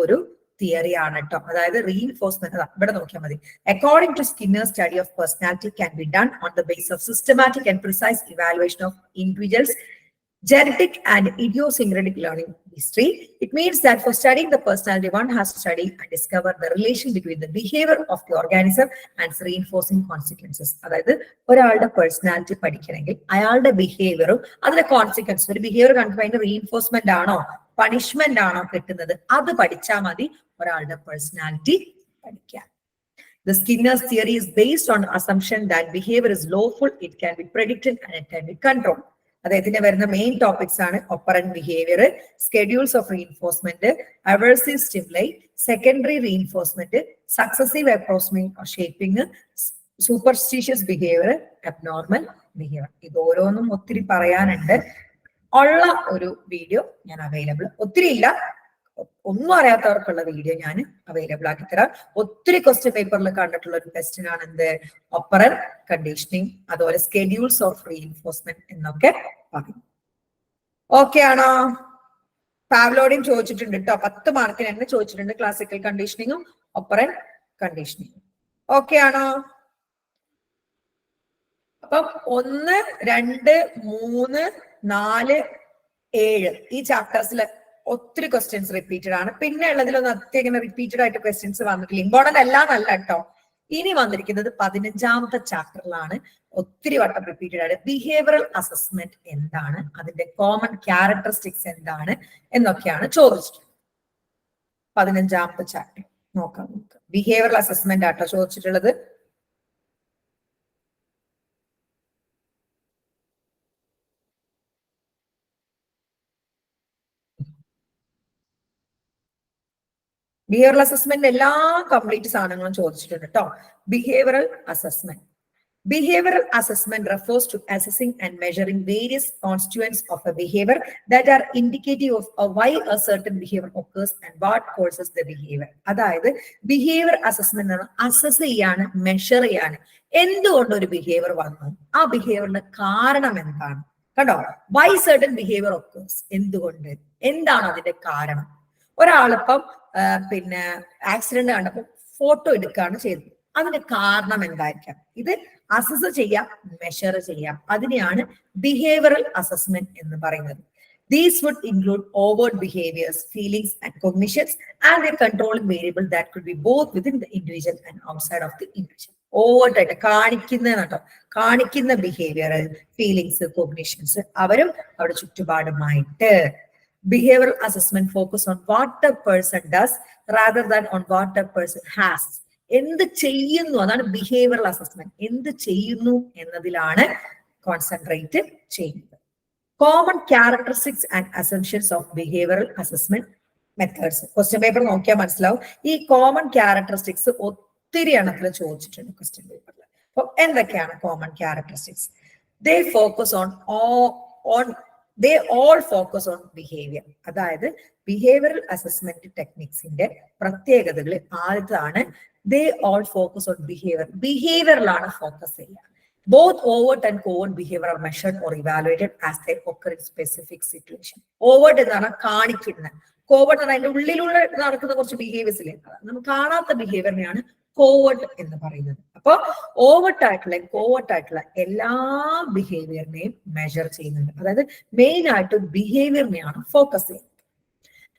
ഒരു തിയറി ആണ് കേട്ടോ. അതായത് റീഇൻഫോഴ്സ്മെന്റ് ഇവിടെ നോക്കിയാൽ മതി. According to Skinner's study of personality can be done on the base of systematic and precise evaluation of individuals genetic and idiosyncratic learning history. It means that for studying the personality, one has to study and discover the relation between the behavior of the organism and its reinforcing consequences. അതായത് ഒരാളുടെ personality പഠിക്കണമെങ്കിൽ അയാളുടെ ബിഹേവിയറും അതിന്റെ consequence, ഒരു behaviour കണ്ടു അതിന്റെ reinforcement ആണോ punishment ആണോ കിട്ടുന്നത്, അത് പഠിച്ചാൽ മതി ഒരാളുടെ പേഴ്സണാലിറ്റി പഠിക്കാൻ. The Skinner's theory is based on the assumption that behavior is lawful, it can be predicted and it can be controlled. അദ്ദേഹത്തിന്റെ വരുന്ന മെയിൻ ടോപ്പിക്സ് ആണ് operant behaviour, schedules of reinforcement, aversive stimuli, secondary reinforcement, successive approachment shaping, superstitious behaviour, abnormal behaviour. ഇത് ഓരോന്നും ഒത്തിരി പറയാനുണ്ട്. ഉള്ള ഒരു video ഞാൻ അവൈലബിൾ, ഒത്തിരി ഇല്ല, ഒന്നും അറിയാത്തവർക്കുള്ള വീഡിയോ ഞാൻ അവൈലബിൾ ആക്കി തരാം. ഒത്തിരി ക്വസ്റ്റ്യൻ പേപ്പറിൽ കണ്ടിട്ടുള്ള ഒരു ക്വസ്റ്റ്യൻ ആണ് എന്ത്, ഓപ്പറന്റ് കണ്ടീഷനിങ്, അതുപോലെ സ്കെഡ്യൂൾസ് ഓഫ് റീഇൻഫോഴ്സ്മെന്റ് എന്നൊക്കെ പറയും. ഓക്കെ ആണോ? പാവ്ലോഡിയും ചോദിച്ചിട്ടുണ്ട് കേട്ടോ, 10 മാർക്കിന് തന്നെ ചോദിച്ചിട്ടുണ്ട്, ക്ലാസിക്കൽ കണ്ടീഷനിങ്ങും ഒപ്പറന്റ് കണ്ടീഷനിങ്ങും. ഓക്കെ ആണോ? അപ്പം 1, 2, 3, 4, 7 ഈ ചാപ്റ്റേഴ്സിൽ ഒത്തിരി ക്വസ്റ്റ്യൻസ് റിപ്പീറ്റഡ് ആണ്. പിന്നെ ഉള്ളതിലൊന്നും അത്യാവശ്യം റിപ്പീറ്റഡ് ആയിട്ട് ക്വസ്റ്റ്യൻസ് വന്നിട്ടില്ല. ഇമ്പോർട്ടന്റ് അല്ലാന്നല്ല കേട്ടോ, ഇനി വന്നിരിക്കുന്നത് 15ാമത്തെ ചാപ്റ്ററിലാണ്. ഒത്തിരി വട്ടം റിപ്പീറ്റഡ് ആണ്. ബിഹേവിയറൽ അസസ്മെന്റ് എന്താണ്, അതിന്റെ കോമൺ ക്യാരക്ടറിസ്റ്റിക്സ് എന്താണ് എന്നൊക്കെയാണ് ചോദിച്ചിട്ടുള്ളത്. 15ാമത്തെ ചാപ്റ്റർ നോക്കാം. ബിഹേവിയറൽ അസസ്മെന്റ് ആട്ടോ ചോദിച്ചിട്ടുള്ളത്. ബിഹേവിയറൽ അസസ്മെന്റ് എല്ലാ കംപ്ലീറ്റ് സാധനങ്ങളും ചോദിച്ചിട്ടുണ്ട് കേട്ടോ. Behavioural assessment. Behavioral assessment refers to assessing and measuring various constituents of a behavior that are indicative of why a certain behavior occurs and what causes the behavior. അതായത് behaviour assessment എന്ന് പറഞ്ഞാൽ assess ചെയ്യാണ്, measure ചെയ്യാണ്. എന്തുകൊണ്ട് ഒരു behaviour വന്നു, ആ ബിഹേവിയറിന്റെ കാരണം എന്താണ്, കണ്ടോ? വൈ സർട്ടൻ ബിഹേവിയർ occurs, എന്തുകൊണ്ട്, എന്താണ് അതിന്റെ കാരണം. ഒരാളിപ്പം പിന്നെ ആക്സിഡന്റ് കണ്ടപ്പോൾ ഫോട്ടോ എടുക്കുകയാണ് ചെയ്തത്. അതിന്റെ കാരണം എന്തായിരിക്കാം? ഇത് അസസ് ചെയ്യാം, മെഷർ ചെയ്യാം. അതിനെയാണ് ബിഹേവിയറൽ അസസ്മെന്റ് എന്ന് പറയുന്നത്. These would include overt behaviors, feelings and cognitions and their controlling variable that could be both within the individual and outside of the individual. Overt ആയിട്ട് കാണിക്കുന്ന ബിഹേവിയർ, ഫീലിങ്സ്, കോഗ്നിഷൻസ് അവരും അവിടെ ചുറ്റുപാടുമായിട്ട്. Behavioral assessment focus on what a person does rather than on what a person has. എന്ത് ചെയ്യുന്നു, അതാണ് behavioural assessment. എന്ത് ചെയ്യുന്നു എന്നതിലാണ് കോൺസെൻട്രേറ്റ് ചെയ്യുന്നത്. Common characteristics and assumptions of behavioural assessment methods. Question paper നോക്കിയാൽ മനസ്സിലാവും. ഈ കോമൺ ക്യാരക്ടറിസ്റ്റിക്സ് ഒത്തിരി എണ്ണത്തിൽ ചോദിച്ചിട്ടുണ്ട് ക്വസ്റ്റ്യൻ പേപ്പറിൽ. അപ്പൊ എന്തൊക്കെയാണ് common characteristics? They all focus on behavior. അതായത് ബിഹേവിയറൽ അസസ്മെന്റ് ടെക്നിക്സിന്റെ പ്രത്യേകതകൾ ആദ്യത്താണ് they all focus on behavior. ബിഹേവിയറിലാണ് ഫോക്കസ് ചെയ്യുക. Both overt and covert behavior are measured or evaluated as they occur in specific situation. Overt എന്ന് പറഞ്ഞാൽ കാണിക്കുന്ന, covert എന്ന് പറഞ്ഞാൽ അതിന്റെ ഉള്ളിലുള്ള നടക്കുന്ന കുറച്ച് ബിഹേവിയേഴ്സ് ഇല്ലേ, നമുക്ക് കാണാത്ത ബിഹേവിയറിനെയാണ് കോവേർട്ട് എന്ന് പറയുന്നത്. അപ്പൊ കോവേർട്ട് ആയിട്ടുള്ള എല്ലാ ബിഹേവിയറിനെയും മെഷർ ചെയ്യുന്നുണ്ട്. അതായത് മെയിൻ ആയിട്ട് ബിഹേവിയറിനെയാണ് ഫോക്കസ് ചെയ്യുന്നത്.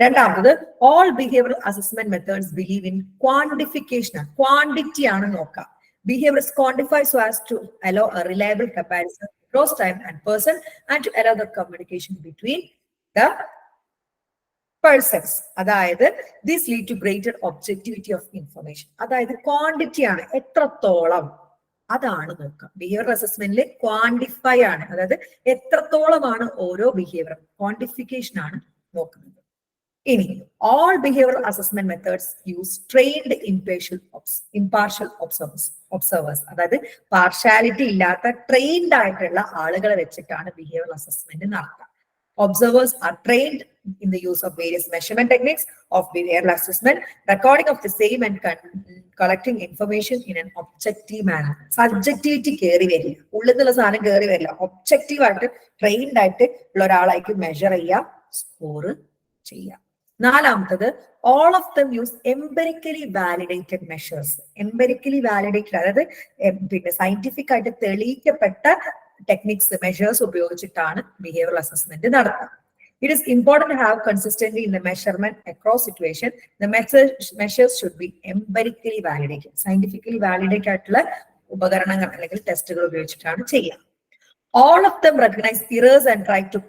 രണ്ടാമത്, all behavioural assessment methods believe in quantification. Quantity ആണ് നോക്കുക. Behavior is quantified so as to allow a reliable comparison across time and person and to allow the communication between the persons. അതായത് this lead to greater objectivity of information. അതായത് quantity ആണ്, എത്രത്തോളം, അതാണ് നോക്കുക. Behaviour അസസ്മെന്റിൽ quantify ആണ്, അതായത് എത്രത്തോളമാണ് ഓരോ ബിഹേവിയർ, ക്വാണ്ടിഫിക്കേഷൻ ആണ് നോക്കുന്നത്. ഇനി all behavioral assessment methods use trained impartial observers. അതായത് പാർഷ്യാലിറ്റി ഇല്ലാത്ത ട്രെയിൻഡ് ആയിട്ടുള്ള ആളുകളെ വെച്ചിട്ടാണ് ബിഹേവിയറൽ അസസ്മെന്റ് നടത്തുക. Observers are trained in the use of various measurement techniques of behavioral assessment, recording of the same and collecting information in an objective manner. Subjectivity കയറി വരില്ല, ഉള്ളിൽ നിന്നുള്ള സാധനം കയറി വരില്ല. ഒബ്ജക്റ്റീവ് ആയിട്ട് ട്രെയിൻഡ് ആയിട്ട് ഉള്ള ഒരാളായിരിക്കും മെഷർ ചെയ്യുക, സ്കോർ ചെയ്യുക. നാലാമത്തത്, all of them use empirically validated measures. Empirically validated, അതായത് പിന്നെ സയന്റിഫിക് ആയിട്ട് തെളിയിക്കപ്പെട്ട ടെക്നിക്സ്, മെഷേഴ്സ് ഉപയോഗിച്ചിട്ടാണ് ബിഹേവിയറൽ അസസ്മെന്റ് നടത്തുക. It is important to have consistency in the measurement across situation. The measures should be empirically validated. Scientifically validated ആയിട്ടുള്ള ഉപകരണങ്ങൾ അല്ലെങ്കിൽ ടെസ്റ്റുകൾ ഉപയോഗിച്ചിട്ടാണ് ചെയ്യുക. All of them recognize errors and try to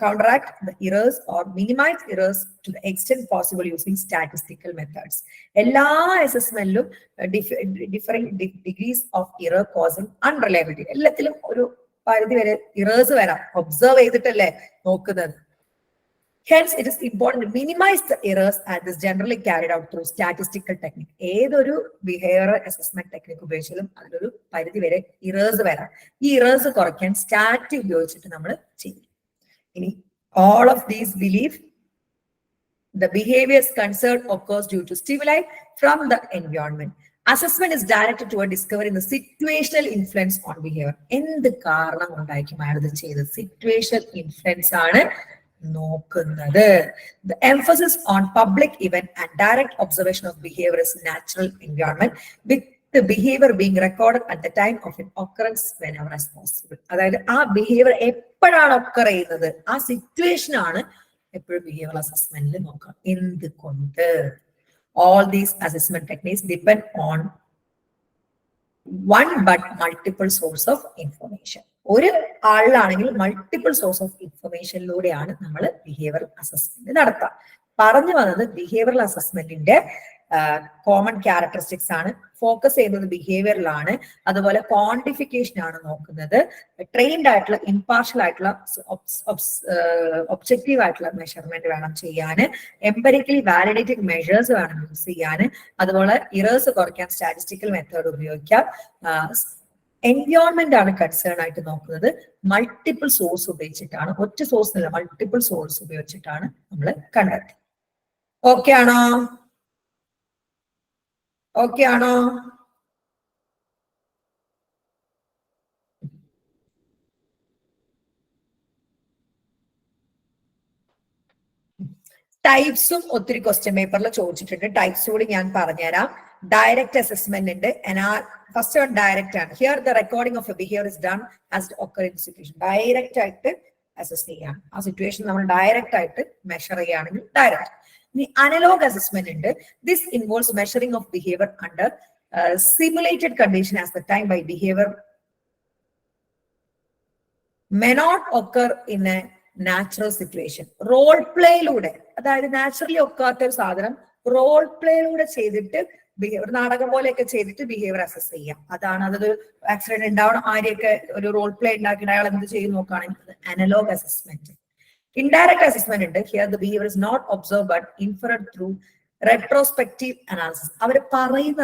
counteract the errors or minimize errors to the extent possible using statistical methods. എല്ലാ അസസ്മെന്റിലും different degrees of error causing unreliability. എല്ലാത്തിലും ഒരു പരിധി വരെ ഇറേഴ്സ് വരാം, ഒബ്സർവ് ചെയ്തിട്ടല്ലേ നോക്കുന്നത്. Hence, it is important to minimize the errors and is generally carried out through statistical technique. ഏതൊരു behavioural assessment technique ഉപയോഗിച്ചാലും അതിലൊരു പരിധി വരെ ഇറേഴ്സ് വരാം. ഈ ഇറേഴ്സ് കുറയ്ക്കാൻ സ്റ്റാറ്റ് ഉപയോഗിച്ചിട്ട് നമ്മൾ ചെയ്യും. ഇനി all of these believe the behaviors concerned occurs due to stimuli from the environment. Assessment is directed toward discovering the situational influence on behavior. എന്ത് കാരണം കൊണ്ടായിരിക്കും അയാൾ ചെയ്തത്? സിറ്റുവേഷണൽ ഇൻഫ്ലുവൻസ് ആണ് നോക്കുന്നത്. The emphasis on public event and direct observation of behavior is natural environment, with the behavior being recorded at the time of an occurrence whenever as possible. അതായത് ആ behaviour എപ്പോഴാണ് ഒക്കർ ചെയ്യുന്നത്, ആ situation ആണ് എപ്പോഴും behavioural അസസ്മെന്റിൽ നോക്കാം. എന്തുകൊണ്ട്? All these assessment techniques depend on one but multiple source of information. ഒരു ആളിലാണെങ്കിൽ മൾട്ടിപ്പിൾ സോഴ്സ് ഓഫ് ഇൻഫർമേഷനിലൂടെയാണ് നമ്മൾ ബിഹേവിയറൽ അസസ്മെന്റ് നടത്തുക. പറഞ്ഞു വന്നത് ബിഹേവിയറൽ അസസ്മെന്റിന്റെ കോമൺ ക്യാരക്ടറിസ്റ്റിക്സ് ആണ്. ഫോക്കസ് ചെയ്യുന്നത് ബിഹേവിയറിലാണ്. അതുപോലെ ക്വാണ്ടിഫിക്കേഷൻ ആണ് നോക്കുന്നത്. ട്രെയിൻഡ് ആയിട്ടുള്ള ഇംപാർഷ്യൽ ആയിട്ടുള്ള ഒബ്ജക്റ്റീവ് ആയിട്ടുള്ള മെഷർമെന്റ് വേണം ചെയ്യാൻ. എംപരിക്കലി വാലിഡേറ്റഡ് മെഷേഴ്സ് വേണം യൂസ് ചെയ്യാൻ. അതുപോലെ ഇറേഴ്സ് കുറയ്ക്കാൻ സ്റ്റാറ്റിസ്റ്റിക്കൽ മെത്തേഡ് ഉപയോഗിക്കാം. എൻവയോൺമെന്റ് ആണ് കൺസേൺ ആയിട്ട് നോക്കുന്നത്. മൾട്ടിപ്പിൾ സോഴ്സ് ഉപയോഗിച്ചിട്ടാണ്, ഒറ്റ സോഴ്സ് അല്ല മൾട്ടിപ്പിൾ സോഴ്സ് ഉപയോഗിച്ചിട്ടാണ് നമ്മൾ കണ്ടെത്തുന്നത്. ഓക്കെ ആണോ? ഓക്കെ ആണോ? ടൈപ്സും ഒത്തിരി ക്വസ്റ്റ്യൻ പേപ്പറിൽ ചോദിച്ചിട്ടുണ്ട്. ടൈപ്സ് കൂടി ഞാൻ പറഞ്ഞുതരാം. ഡയറക്റ്റ് അസസ്മെന്റ് ഉണ്ട്. ഫസ്റ്റ് വൺ ഡയറക്റ്റ് ആണ്. Here the recording of A behaviour is done as occur in situation. Direct ആയിട്ട് അസസ് ചെയ്യാം. ആ സിറ്റുവേഷൻ നമ്മൾ ഡയറക്റ്റ് ആയിട്ട് മെഷർ ചെയ്യുകയാണെങ്കിൽ ഡയറക്റ്റ്. ഇനി അനലോഗ് അസസ്മെന്റ് ഉണ്ട്. This involves measuring of behaviour under simulated condition as the time by behaviour may not occur in a natural situation. Role പ്ലേയിലൂടെ, അതായത് നാച്ചുറലി ഒക്കാത്ത ഒരു സാധനം റോൾ പ്ലേയിലൂടെ ചെയ്തിട്ട് ബിഹേവിയർ, നാടകം പോലെയൊക്കെ ചെയ്തിട്ട് ബിഹേവിയർ അസസ് ചെയ്യാം. അതാണ്. അതൊരു ആക്സിഡന്റ് ഉണ്ടാവണം, ആരെയൊക്കെ ഒരു റോൾ പ്ലേ ഉണ്ടാക്കിയിട്ട് അയാൾ എന്ത് ചെയ്ത് നോക്കുകയാണെങ്കിൽ അനലോഗ് അസസ്മെന്റ്. ഇൻഡയറക്റ്റ് അസസ്മെന്റ് ഉണ്ട്. Here the behaviour is not observe but inferred through retrospective analysis. അവർ പറയുന്ന,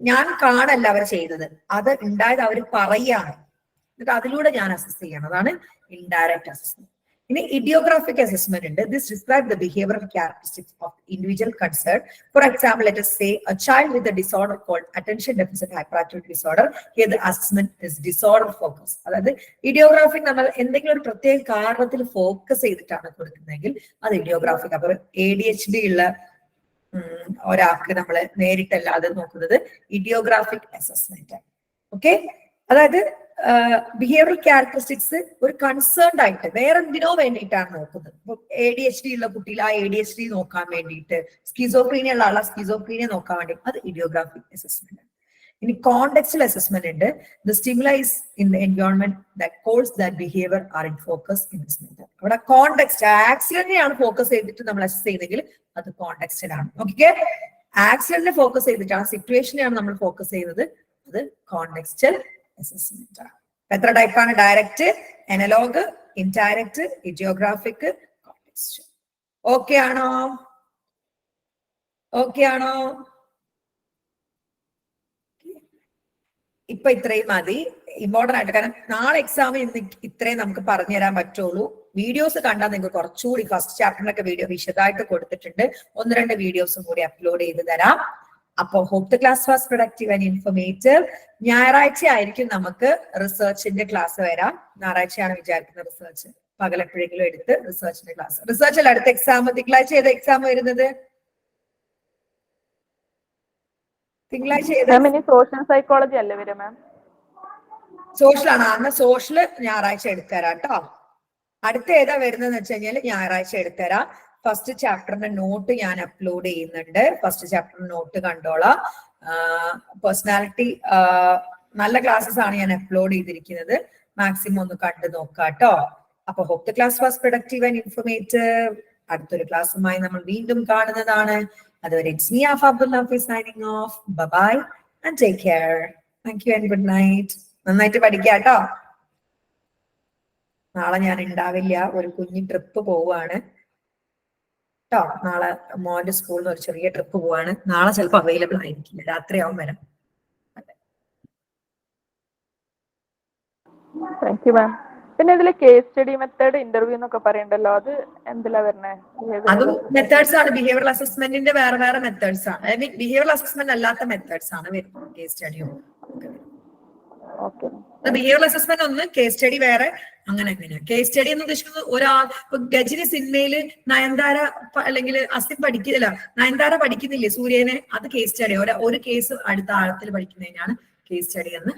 ഞാൻ കാണല്ല അവർ ചെയ്തത്, അത് ഉണ്ടായത് അവർ പറയാണ്, എന്നിട്ട് അതിലൂടെ ഞാൻ അസസ് ചെയ്യണം. അതാണ് ഇൻഡയറക്റ്റ് അസസ്മെന്റ്. ഇനി ഇഡിയോഗ്രാഫിക് അസസ്മെന്റ് ഉണ്ട്. This describe the behavioural characteristics of individual concern. For example, let us say a child with a disorder called attention deficit hyperactivity disorder. Here the assessment is disorder focus. അതായത് ഇഡിയോഗ്രാഫിക് നമ്മൾ എന്തെങ്കിലും ഒരു പ്രത്യേക കാരണത്തിൽ focus ചെയ്തിട്ടാണ് കൊടുക്കുന്നതെങ്കിൽ അത് ഇഡിയോഗ്രാഫിക്. അപ്പൊ ADHD ഉള്ള ഒരാൾക്ക് നമ്മൾ നേരിട്ടല്ലാതെ നോക്കുന്നത് ഇഡിയോഗ്രാഫിക് അസസ്മെന്റ്. ഓക്കെ, അതായത് ബിഹേവിയറൽ ക്യാരക്ടറിസ്റ്റിക്സ് ഒരു കൺസേൺഡ് ആയിട്ട് വേറെ എന്തിനോ വേണ്ടിയിട്ടാണ് നോക്കുന്നത്. ഇപ്പൊ ADHD ഉള്ള കുട്ടിയിൽ ആ ADHD നോക്കാൻ വേണ്ടിയിട്ട്, സ്കിസോഫ്രീനിയ ഉള്ള ആളെ സ്കിസോഫ്രീനിയ നോക്കാൻ വേണ്ടി, അത് ഇഡിയോഗ്രാഫിക് അസസ്മെന്റ്. ഇനി കോണ്ടെക്സ്റ്റൽ അസസ്മെന്റ് ഉണ്ട്. The stimuli in the environment that calls that behaviour are in focus in this method. അവിടെ കോണ്ടെക്സ്റ്റ്, ആക്സിഡന്റിനെയാണ് ഫോക്കസ് ചെയ്തിട്ട് നമ്മൾ അസസ് ചെയ്യുന്നെങ്കിൽ അത് കോണ്ടെക്സ്റ്റൽ ആണ്. ഓക്കെ, ആക്സിഡന്റിനെ ഫോക്കസ് ചെയ്തിട്ടാണ്, സിറ്റുവേഷനെയാണ് നമ്മൾ ഫോക്കസ് ചെയ്യുന്നത്, അത് കോണ്ടെക്സ്റ്റൽ അസസ്മെന്റ് ആണ്. എത്ര ടൈപ്പാണ്? Direct, analogue, indirect, idiographic, contextual. Okay ആണോ? ഓക്കെ ആണോ? ഇപ്പൊ ഇത്രയും മതി, ഇമ്പോർട്ടന്റ് ആയിട്ട്. കാരണം നാളെ എക്സാമിൽ ഇന്ന് ഇത്രയും നമുക്ക് പറഞ്ഞു തരാൻ പറ്റുള്ളൂ. വീഡിയോസ് കണ്ടാൽ നിങ്ങൾക്ക് കുറച്ചുകൂടി ഫസ്റ്റ് ചാപ്റ്ററിനൊക്കെ വീഡിയോ വിശദമായിട്ട് കൊടുത്തിട്ടുണ്ട്. 1-2 വീഡിയോസും കൂടി അപ്ലോഡ് ചെയ്ത് തരാം. അപ്പൊ hope the class was productive and informative. ഞായറാഴ്ച ആയിരിക്കും നമുക്ക് റിസർച്ചിന്റെ ക്ലാസ് വരാം. ഞായറാഴ്ചയാണ് വിചാരിക്കുന്ന റിസർച്ച്. പകലെപ്പോഴെങ്കിലും എടുത്ത് റിസർച്ചിന്റെ ക്ലാസ്. റിസർച്ചിൽ അടുത്ത എക്സാം തിങ്കളാഴ്ച ഏത് എക്സാം വരുന്നത്? തിങ്കളാഴ്ച സോഷ്യൽ സൈക്കോളജി അല്ലേ വരും മാം? സോഷ്യൽ ആണ്. അന്ന് സോഷ്യല് ഞായറാഴ്ച എടുത്തരാം കേട്ടോ. അടുത്ത ഏതാ വരുന്നതെന്ന് വെച്ച് കഴിഞ്ഞാൽ ഞായറാഴ്ച എടുത്തരാം. ഫസ്റ്റ് ചാപ്റ്ററിന്റെ നോട്ട് ഞാൻ അപ്ലോഡ് ചെയ്യുന്നുണ്ട്. ഫസ്റ്റ് ചാപ്റ്ററിന്റെ നോട്ട് കണ്ടോളാം. പേഴ്സണാലിറ്റി നല്ല ക്ലാസ്സസ് ആണ് ഞാൻ അപ്ലോഡ് ചെയ്തിരിക്കുന്നത്. മാക്സിമം ഒന്ന് കണ്ടു നോക്കാം കേട്ടോ. അപ്പൊ hope the class was productive and informative. അടുത്തൊരു ക്ലാസ്സുമായി നമ്മൾ വീണ്ടും കാണുന്നതാണ്. അതുവരെ it's me Abdul Nafi signing off. Bye bye and take care. Thank you and good night. നന്നായിട്ട് പഠിക്കാം കേട്ടോ. നാളെ ഞാൻ ഉണ്ടാവില്ല, ഒരു കുഞ്ഞു ട്രിപ്പ് പോവാണ് കേട്ടോ. നാളെ മോന്റെ സ്കൂളിൽ നിന്ന് ഒരു ചെറിയ ട്രിപ്പ് പോവാണ്. നാളെ ചിലപ്പോൾ അവൈലബിൾ ആയിരിക്കില്ല, രാത്രിയാവും വരാം. Thank you ma'am. പിന്നെ ഇതില് കേസ് സ്റ്റഡി മെത്തേഡ്, ഇന്റർവ്യൂ എന്നൊക്കെ പറയണ്ടല്ലോ, അത് എന്തിലാ വരണേ? അതും മെത്തേഡ്സ് ആണ്. ബിഹേവിയറൽ അസസ്മെന്റിന്റെ വേറെ വേറെ മെത്തേഡ്സ് ആണ്. ഐ മീൻ ബിഹേവിയറൽ അസസ്മെന്റ് അല്ലാത്ത മെത്തേഡ്സ് ആണ് വരുന്നത്. കേസ് സ്റ്റഡിയും ബിഹേവിയറൽ അസസ്മെന്റ് ഒന്ന്, കേസ് സ്റ്റഡി വേറെ. അങ്ങനെ കേസ് സ്റ്റഡി എന്ന് ഉദ്ദേശിക്കുന്നത് ഒരാൾ ഇപ്പൊ ഗജനി സിനിമയില് നയൻതാര അല്ലെങ്കിൽ അസിൻ പഠിക്കുന്നില്ല, നയൻതാര പഠിക്കുന്നില്ലേ സൂര്യനെ, അത് കേസ് സ്റ്റഡി. ഒരു കേസ് അടുത്ത ആഴത്തിൽ പഠിക്കുന്നതിനാണ് കേസ് സ്റ്റഡി എന്ന്